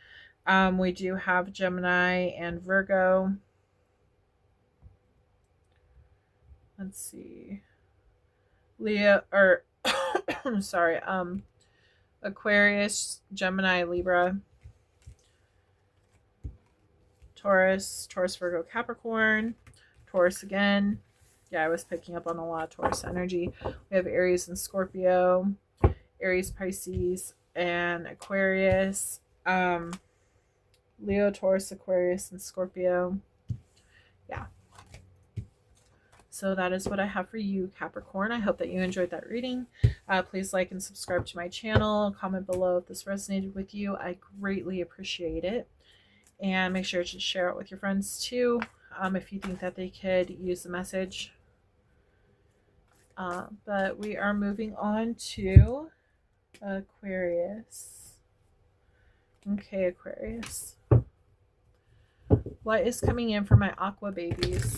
Speaker 1: We do have Gemini and Virgo. Let's see. Leo, or sorry, Aquarius, Gemini, Libra, Taurus, Virgo, Capricorn, Taurus again. Yeah, I was picking up on a lot of Taurus energy. We have Aries and Scorpio, Aries, Pisces, and Aquarius. Leo, Taurus, Aquarius, and Scorpio. Yeah. So that is what I have for you, Capricorn. I hope that you enjoyed that reading. Please like and subscribe to my channel. Comment below if this resonated with you. I greatly appreciate it. And make sure to share it with your friends too, if you think that they could use the message. But we are moving on to Aquarius. Okay, Aquarius. What is coming in for my aqua babies?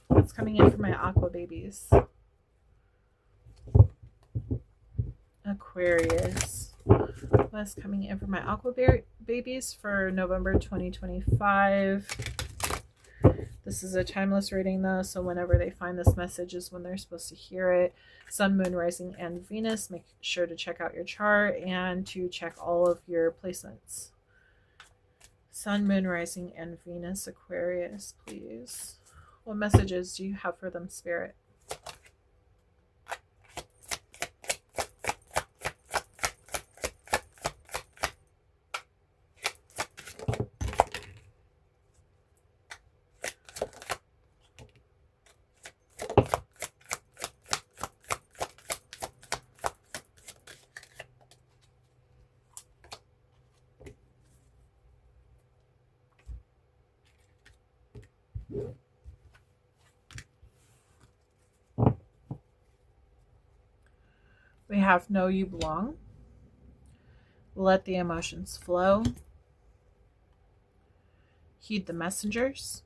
Speaker 1: What's coming in for my aqua babies? Aquarius. What's coming in for my aqua babies for November 2025? This is a timeless reading though, so whenever they find this message is when they're supposed to hear it. Sun, Moon, Rising, and Venus. Make sure to check out your chart and to check all of your placements. Sun, Moon, Rising, and Venus, Aquarius, please. What messages do you have for them, Spirit? We have Know You Belong. Let the emotions flow. Heed the messengers.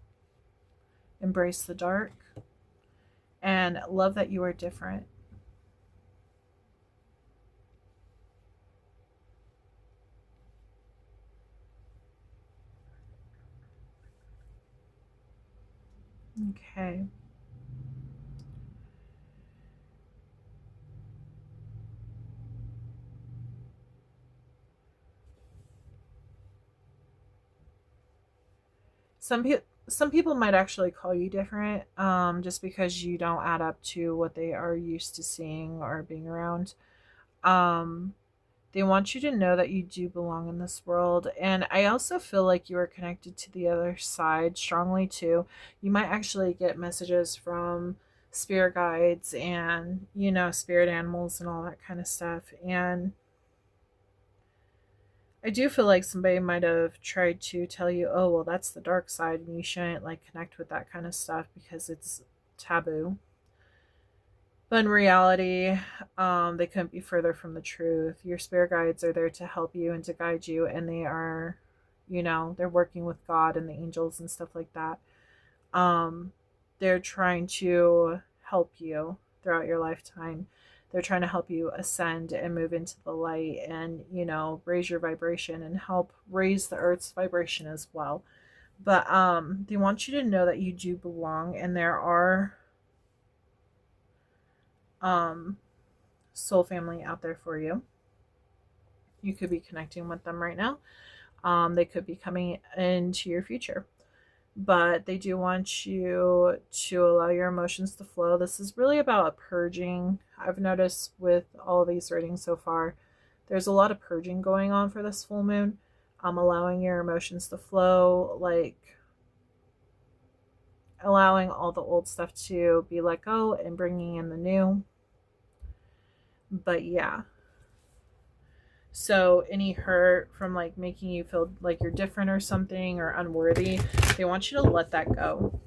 Speaker 1: Embrace the dark. And love that you are different. Okay. Some people might actually call you different, just because you don't add up to what they are used to seeing or being around. They want you to know that you do belong in this world. And I also feel like you are connected to the other side strongly too. You might actually get messages from spirit guides and, spirit animals and all that kind of stuff. And I do feel like somebody might have tried to tell you, oh, well, that's the dark side and you shouldn't connect with that kind of stuff because it's taboo. But in reality, they couldn't be further from the truth. Your spirit guides are there to help you and to guide you, and they are, they're working with God and the angels and stuff like that. They're trying to help you throughout your lifetime. They're trying to help you ascend and move into the light and, raise your vibration and help raise the earth's vibration as well. But they want you to know that you do belong, and there are soul family out there for you. You could be connecting with them right now. They could be coming into your future, but they do want you to allow your emotions to flow. This is really about a purging. I've noticed with all of these readings so far, there's a lot of purging going on for this full moon. Allowing your emotions to flow, like allowing all the old stuff to be let go and bringing in the new. But yeah, so any hurt from like making you feel like you're different or something or unworthy, they want you to let that go.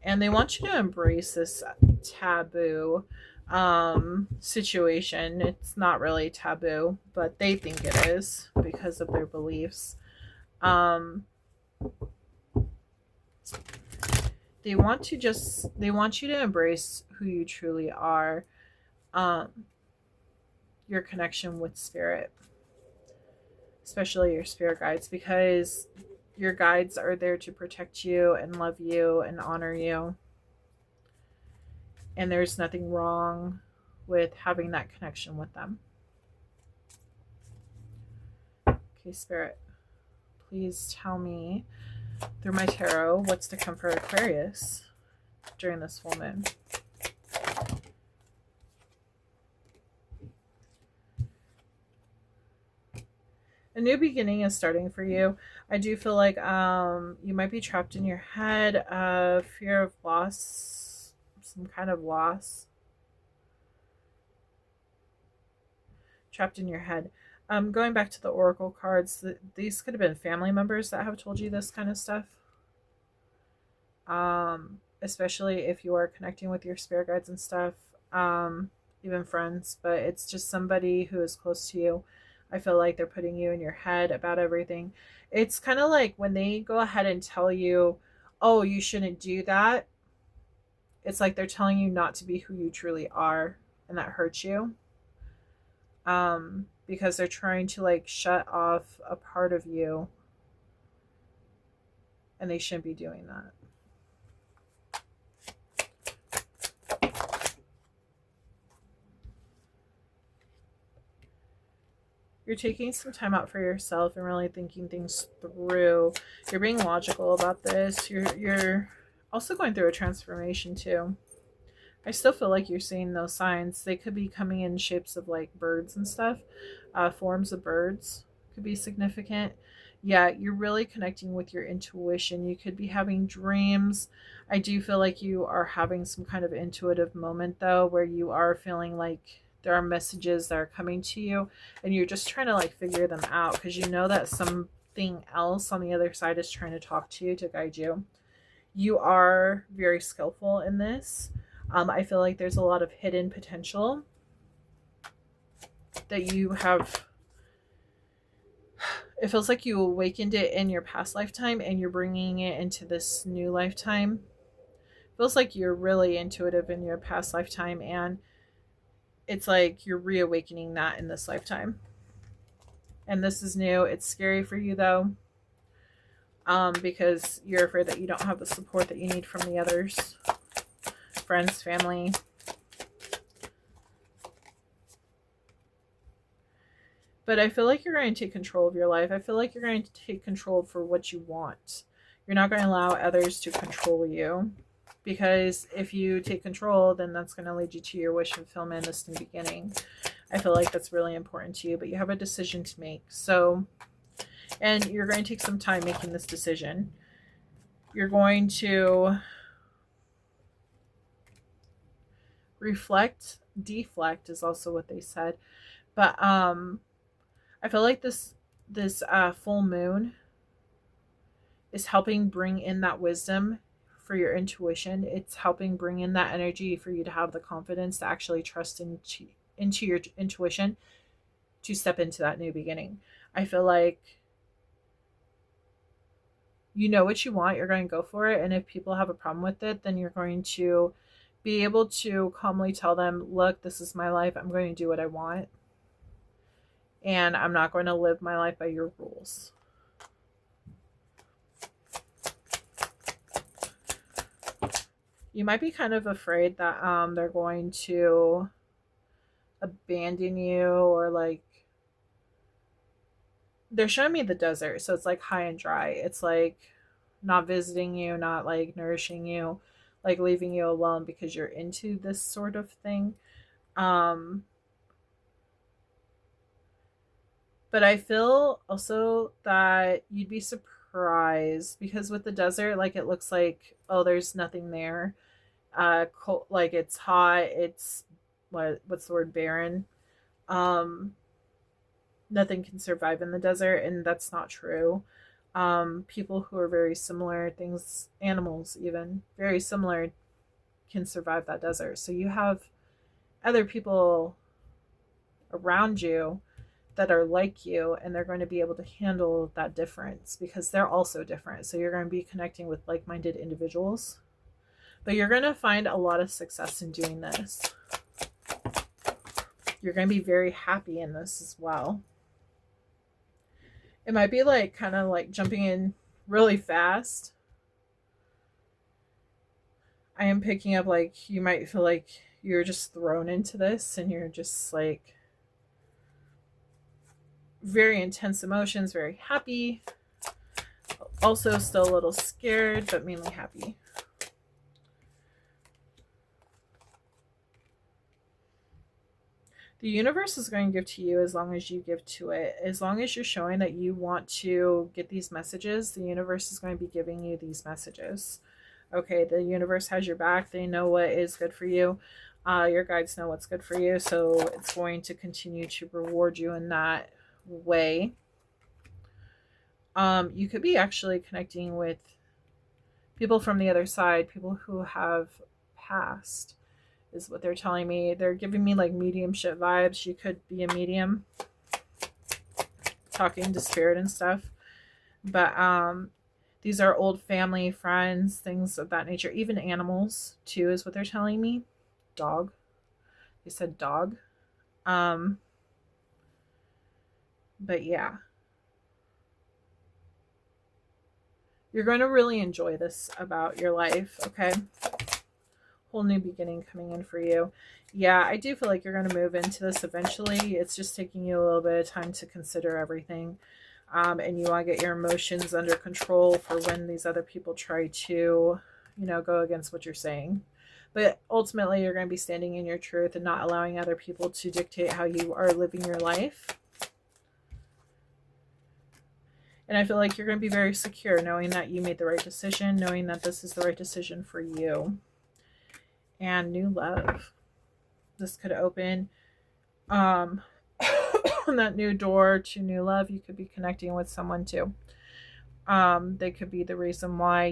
Speaker 1: And they want you to embrace this taboo situation. It's not really taboo, but they think it is because of their beliefs. They want you to embrace who you truly are, your connection with spirit, especially your spirit guides, because your guides are there to protect you and love you and honor you. And there's nothing wrong with having that connection with them. Okay, Spirit, please tell me through my tarot what's to come for Aquarius during this full moon. A new beginning is starting for you. I do feel like you might be trapped in your head, fear of loss, some kind of loss. Trapped in your head. Going back to the oracle cards, these could have been family members that have told you this kind of stuff. Especially if you are connecting with your spirit guides and stuff, even friends, but it's just somebody who is close to you. I feel like they're putting you in your head about everything. It's kind of like when they go ahead and tell you, oh, you shouldn't do that. It's like they're telling you not to be who you truly are, and that hurts you. Because they're trying to like shut off a part of you, and they shouldn't be doing that. You're taking some time out for yourself and really thinking things through. You're being logical about this. You're also going through a transformation too. I still feel like you're seeing those signs. They could be coming in shapes of like birds and stuff. Forms of birds could be significant. Yeah, you're really connecting with your intuition. You could be having dreams. I do feel like you are having some kind of intuitive moment though, where you are feeling like there are messages that are coming to you and you're just trying to like figure them out because you know that something else on the other side is trying to talk to you to guide you. You are very skillful in this. I feel like there's a lot of hidden potential that you have. It feels like you awakened it in your past lifetime and you're bringing it into this new lifetime. It feels like you're really intuitive in your past lifetime and it's like you're reawakening that in this lifetime. And this is new. It's scary for you though, because you're afraid that you don't have the support that you need from the others, friends, family. But I feel like you're going to take control of your life. I feel like you're going to take control for what you want. You're not going to allow others to control you. Because if you take control, then that's going to lead you to your wish fulfillment, this new beginning. I feel like that's really important to you, but you have a decision to make. So, and you're going to take some time making this decision. You're going to reflect, deflect is also what they said. But I feel like this full moon is helping bring in that wisdom for your intuition. It's helping bring in that energy for you to have the confidence to actually trust into your intuition to step into that new beginning. I feel like you know what you want, you're going to go for it. And if people have a problem with it, then you're going to be able to calmly tell them, look, this is my life. I'm going to do what I want. And I'm not going to live my life by your rules. You might be kind of afraid that they're going to abandon you, or like they're showing me the desert, so it's like high and dry. It's like not visiting you, not like nourishing you, like leaving you alone because you're into this sort of thing. um but I feel also that you'd be surprised, because with the desert, like it looks like, oh, there's nothing there. Cold, like it's hot, it's what's the word, barren. um Nothing can survive in the desert, and that's not true. People who are very similar, things, animals even very similar, can survive that desert. So you have other people around you that are like you, and they're going to be able to handle that difference because they're also different. So you're going to be connecting with like-minded individuals, but you're going to find a lot of success in doing this. You're going to be very happy in this as well. It might be like kind of like jumping in really fast. I am picking up like you might feel like you're just thrown into this and you're just like very intense emotions, very happy, also still a little scared, but mainly happy. The universe is going to give to you as long as you give to it. As long as you're showing that you want to get these messages, the universe is going to be giving you these messages. Okay, the universe has your back. They know what is good for you. Your guides know what's good for you. So it's going to continue to reward you in that way. You could be actually connecting with people from the other side, people who have passed, is what they're telling me. They're giving me like mediumship vibes. You could be a medium talking to spirit and stuff. But these are old family, friends, things of that nature. Even animals too is what they're telling me. Dog. They said dog. But yeah. You're going to really enjoy this about your life, okay? Whole new beginning coming in for you. Yeah, I do feel like you're going to move into this eventually. It's just taking you a little bit of time to consider everything. And you want to get your emotions under control for when these other people try to, go against what you're saying. But ultimately, you're going to be standing in your truth and not allowing other people to dictate how you are living your life. And I feel like you're going to be very secure, knowing that you made the right decision, knowing that this is the right decision for you. And new love. This could open that new door to new love. You could be connecting with someone too. They could be the reason why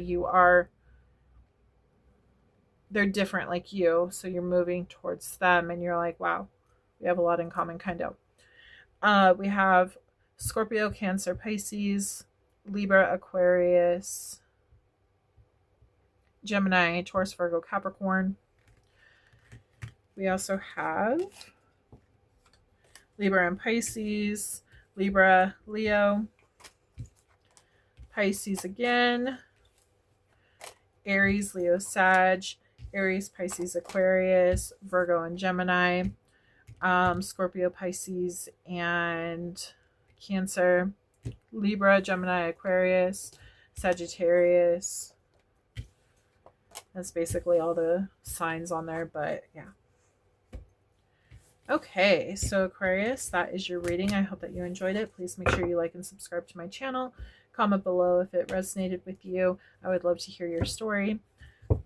Speaker 1: they're different like you. So you're moving towards them and you're like, wow, we have a lot in common, kind of. We have Scorpio, Cancer, Pisces, Libra, Aquarius, Gemini, Taurus, Virgo, Capricorn. We also have Libra and Pisces, Libra, Leo, Pisces again, Aries, Leo, Sag, Aries, Pisces, Aquarius, Virgo, and Gemini, Scorpio, Pisces, and Cancer, Libra, Gemini, Aquarius, Sagittarius. That's basically all the signs on there, but yeah. Okay, so Aquarius, that is your reading. I hope that you enjoyed it. Please make sure you like and subscribe to my channel. Comment below if it resonated with you. I would love to hear your story.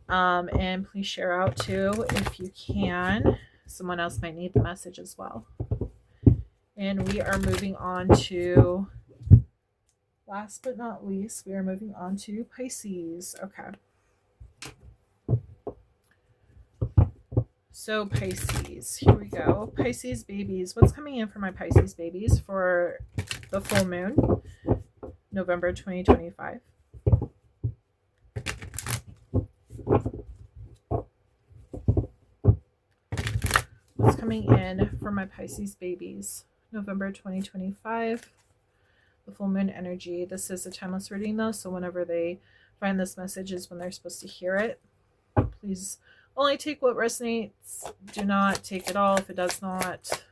Speaker 1: And please share out too if you can. Someone else might need the message as well. And we are moving on to, last but not least, we are moving on to Pisces. Okay. So Pisces, here we go. Pisces babies. What's coming in for my Pisces babies for the full moon, November 2025? What's coming in for my Pisces babies, November 2025? The full moon energy. This is a timeless reading though, so whenever they find this message is when they're supposed to hear it. Please Only take what resonates. Do not take it all if it does not.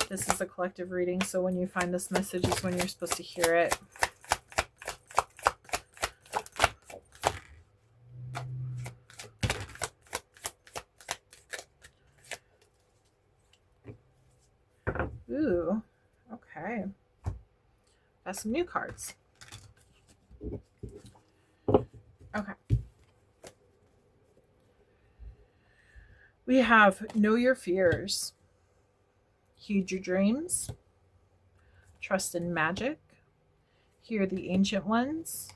Speaker 1: This is a collective reading, so when you find this message is when you're supposed to hear it. Ooh, okay. Got some new cards. Okay. We have Know Your Fears, Heed Your Dreams, Trust in Magic, Hear the Ancient Ones,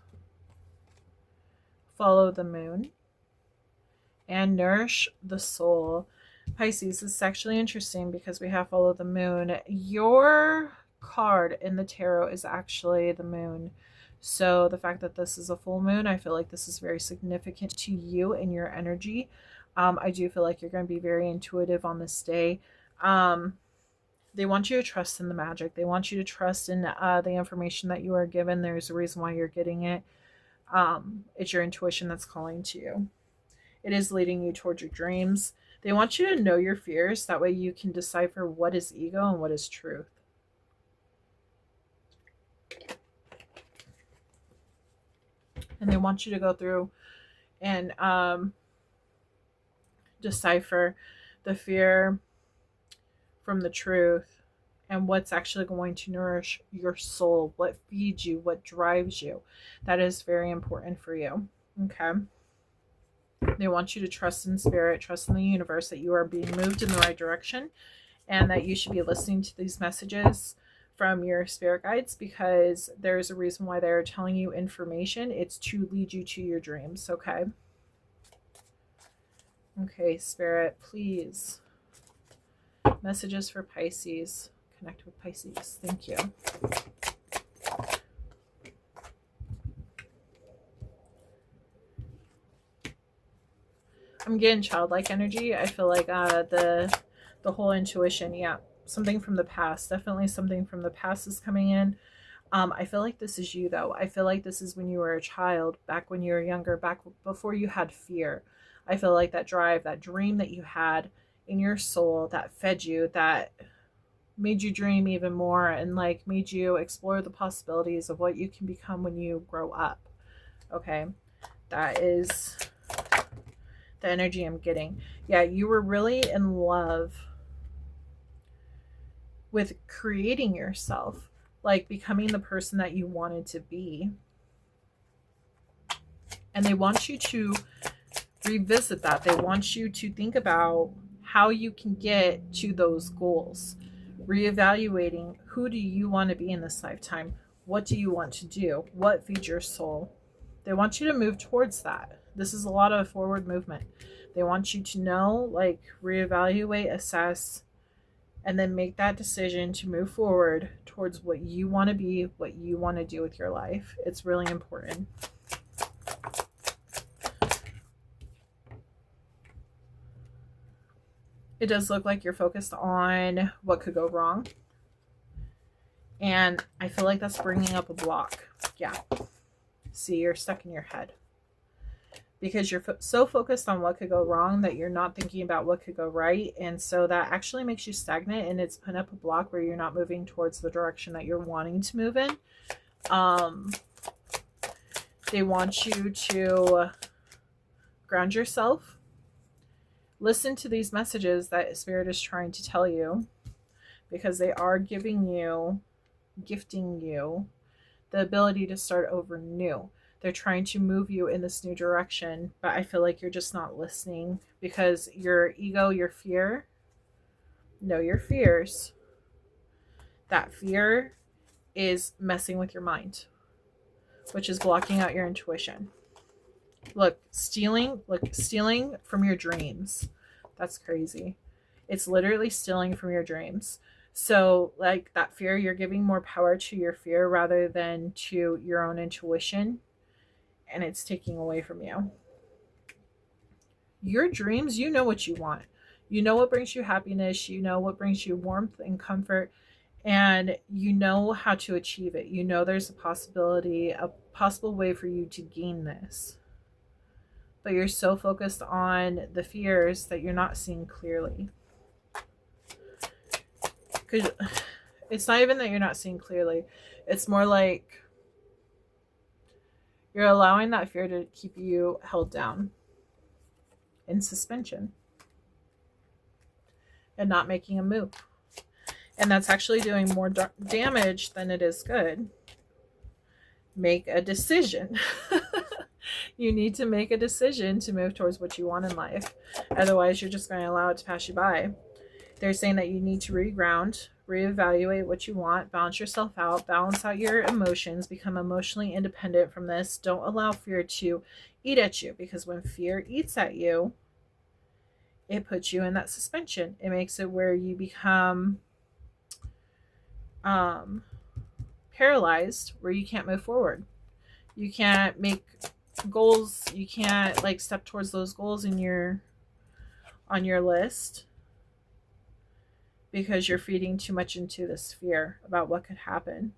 Speaker 1: Follow the Moon, and Nourish the Soul. Pisces, this is actually interesting because we have Follow the Moon. Your card in the tarot is actually the moon. So the fact that this is a full moon, I feel like this is very significant to you and your energy. I do feel like you're going to be very intuitive on this day. They want you to trust in the magic. They want you to trust in the information that you are given. There's a reason why you're getting it. It's your intuition that's calling to you. It is leading you towards your dreams. They want you to know your fears. That way you can decipher what is ego and what is truth. And they want you to go through and decipher the fear from the truth and what's actually going to nourish your soul, what feeds you, what drives you. That is very important for you. Okay. They want you to trust in spirit, trust in the universe, that you are being moved in the right direction, and that you should be listening to these messages from your spirit guides, because there's a reason why they're telling you information. It's to lead you to your dreams. Okay. Okay, Spirit, please. Messages for Pisces. Connect with Pisces. Thank you. I'm getting childlike energy. I feel like the whole intuition, yeah, something from the past. Definitely something from the past is coming in. I feel like this is you, though. I feel like this is when you were a child, back when you were younger, back before you had fear. I feel like that drive, that dream that you had in your soul that fed you, that made you dream even more, and like made you explore the possibilities of what you can become when you grow up. Okay, that is the energy I'm getting. Yeah, you were really in love with creating yourself, like becoming the person that you wanted to be. And they want you to revisit that. They want you to think about how you can get to those goals. Reevaluating, who do you want to be in this lifetime? What do you want to do? What feeds your soul? They want you to move towards that. This is a lot of forward movement. They want you to know, like, reevaluate, assess, and then make that decision to move forward towards what you want to be, what you want to do with your life. It's really important. It does look like you're focused on what could go wrong. And I feel like that's bringing up a block. Yeah. See, you're stuck in your head. Because you're so focused on what could go wrong that you're not thinking about what could go right. And so that actually makes you stagnant, and it's put up a block where you're not moving towards the direction that you're wanting to move in. They want you to ground yourself. Listen to these messages that Spirit is trying to tell you, because they are giving you, gifting you the ability to start over new. They're trying to move you in this new direction, but I feel like you're just not listening because your ego, your fear, know your fears. That fear is messing with your mind, which is blocking out your intuition. Look, stealing from your dreams. That's crazy. It's literally stealing from your dreams. So like that fear, you're giving more power to your fear rather than to your own intuition. And it's taking away from you. Your dreams, you know what you want. You know what brings you happiness. You know what brings you warmth and comfort. And you know how to achieve it. You know there's a possible way for you to gain this. but you're so focused on the fears that you're not seeing clearly. Because it's not even that you're not seeing clearly. It's more like you're allowing that fear to keep you held down in suspension and not making a move. And that's actually doing more damage than it is good. Make a decision. You need to make a decision to move towards what you want in life. Otherwise, you're just going to allow it to pass you by. They're saying that you need to reground, reevaluate what you want, balance yourself out, balance out your emotions, become emotionally independent from this. Don't allow fear to eat at you, because when fear eats at you, it puts you in that suspension. It makes it where you become paralyzed, where you can't move forward. You can't make goals. You can't like step towards those goals on your list, because you're feeding too much into this fear about what could happen.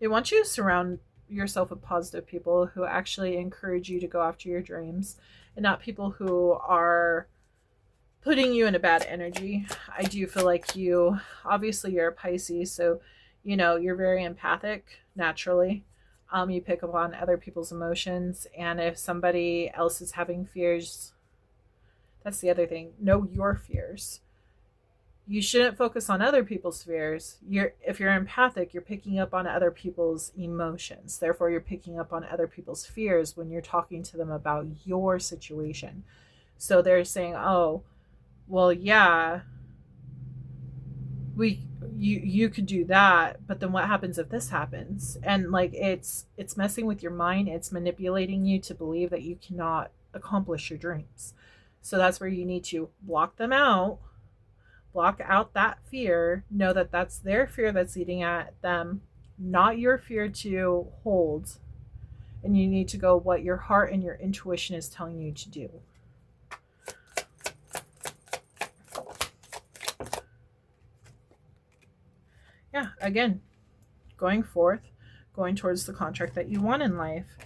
Speaker 1: They want you to surround yourself with positive people who actually encourage you to go after your dreams, and not people who are putting you in a bad energy. I do feel like you, obviously you're a Pisces, so you know you're very empathic naturally. You pick up on other people's emotions, and if somebody else is having fears, that's the other thing. Know your fears. You shouldn't focus on other people's fears. If you're empathic, you're picking up on other people's emotions. Therefore, you're picking up on other people's fears when you're talking to them about your situation. So they're saying, "Oh, well, yeah, you could do that, but then what happens if this happens?" And like it's messing with your mind. It's manipulating you to believe that you cannot accomplish your dreams. So that's where you need to block them out. Block out that fear. Know that that's their fear that's eating at them, not your fear to hold. And you need to go what your heart and your intuition is telling you to do. Yeah, again, going forth, going towards the contract that you want in life,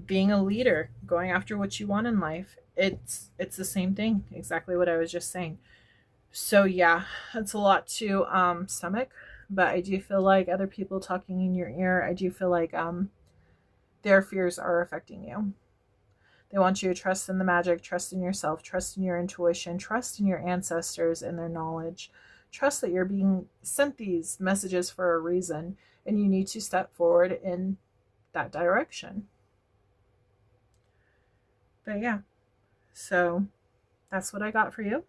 Speaker 1: being a leader, going after what you want in life. It's the same thing, exactly what I was just saying. So yeah, it's a lot to stomach, but I do feel like other people talking in your ear, I do feel like their fears are affecting you. They want you to trust in the magic, trust in yourself, trust in your intuition, trust in your ancestors and their knowledge. Trust that you're being sent these messages for a reason, and you need to step forward in that direction. But yeah, so that's what I got for you.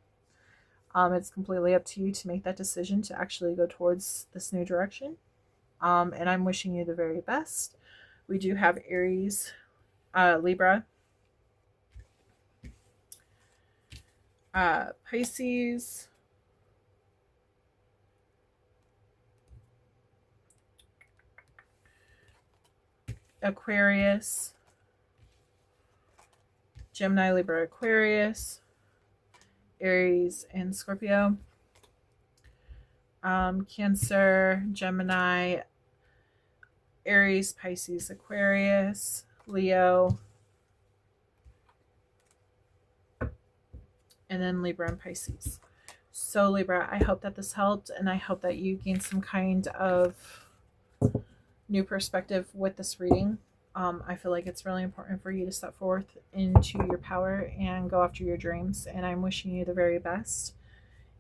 Speaker 1: It's completely up to you to make that decision to actually go towards this new direction. And I'm wishing you the very best. We do have Aries, Libra, Pisces, Aquarius, Gemini, Libra, Aquarius, Aries, and Scorpio. Cancer, Gemini, Aries, Pisces, Aquarius, Leo, and then Libra and Pisces. So Libra, I hope that this helped, and I hope that you gained some kind of new perspective with this reading. I feel like it's really important for you to step forth into your power and go after your dreams, and I'm wishing you the very best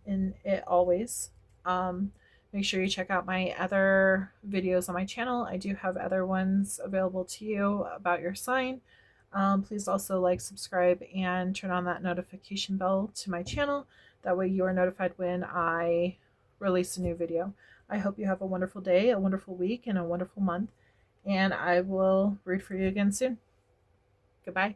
Speaker 1: in it always. Make sure you check out my other videos on my channel. I do have other ones available to you about your sign. Please also like, subscribe, and turn on that notification bell to my channel. That way you are notified when I release a new video. I hope you have a wonderful day, a wonderful week, and a wonderful month. And I will read for you again soon. Goodbye.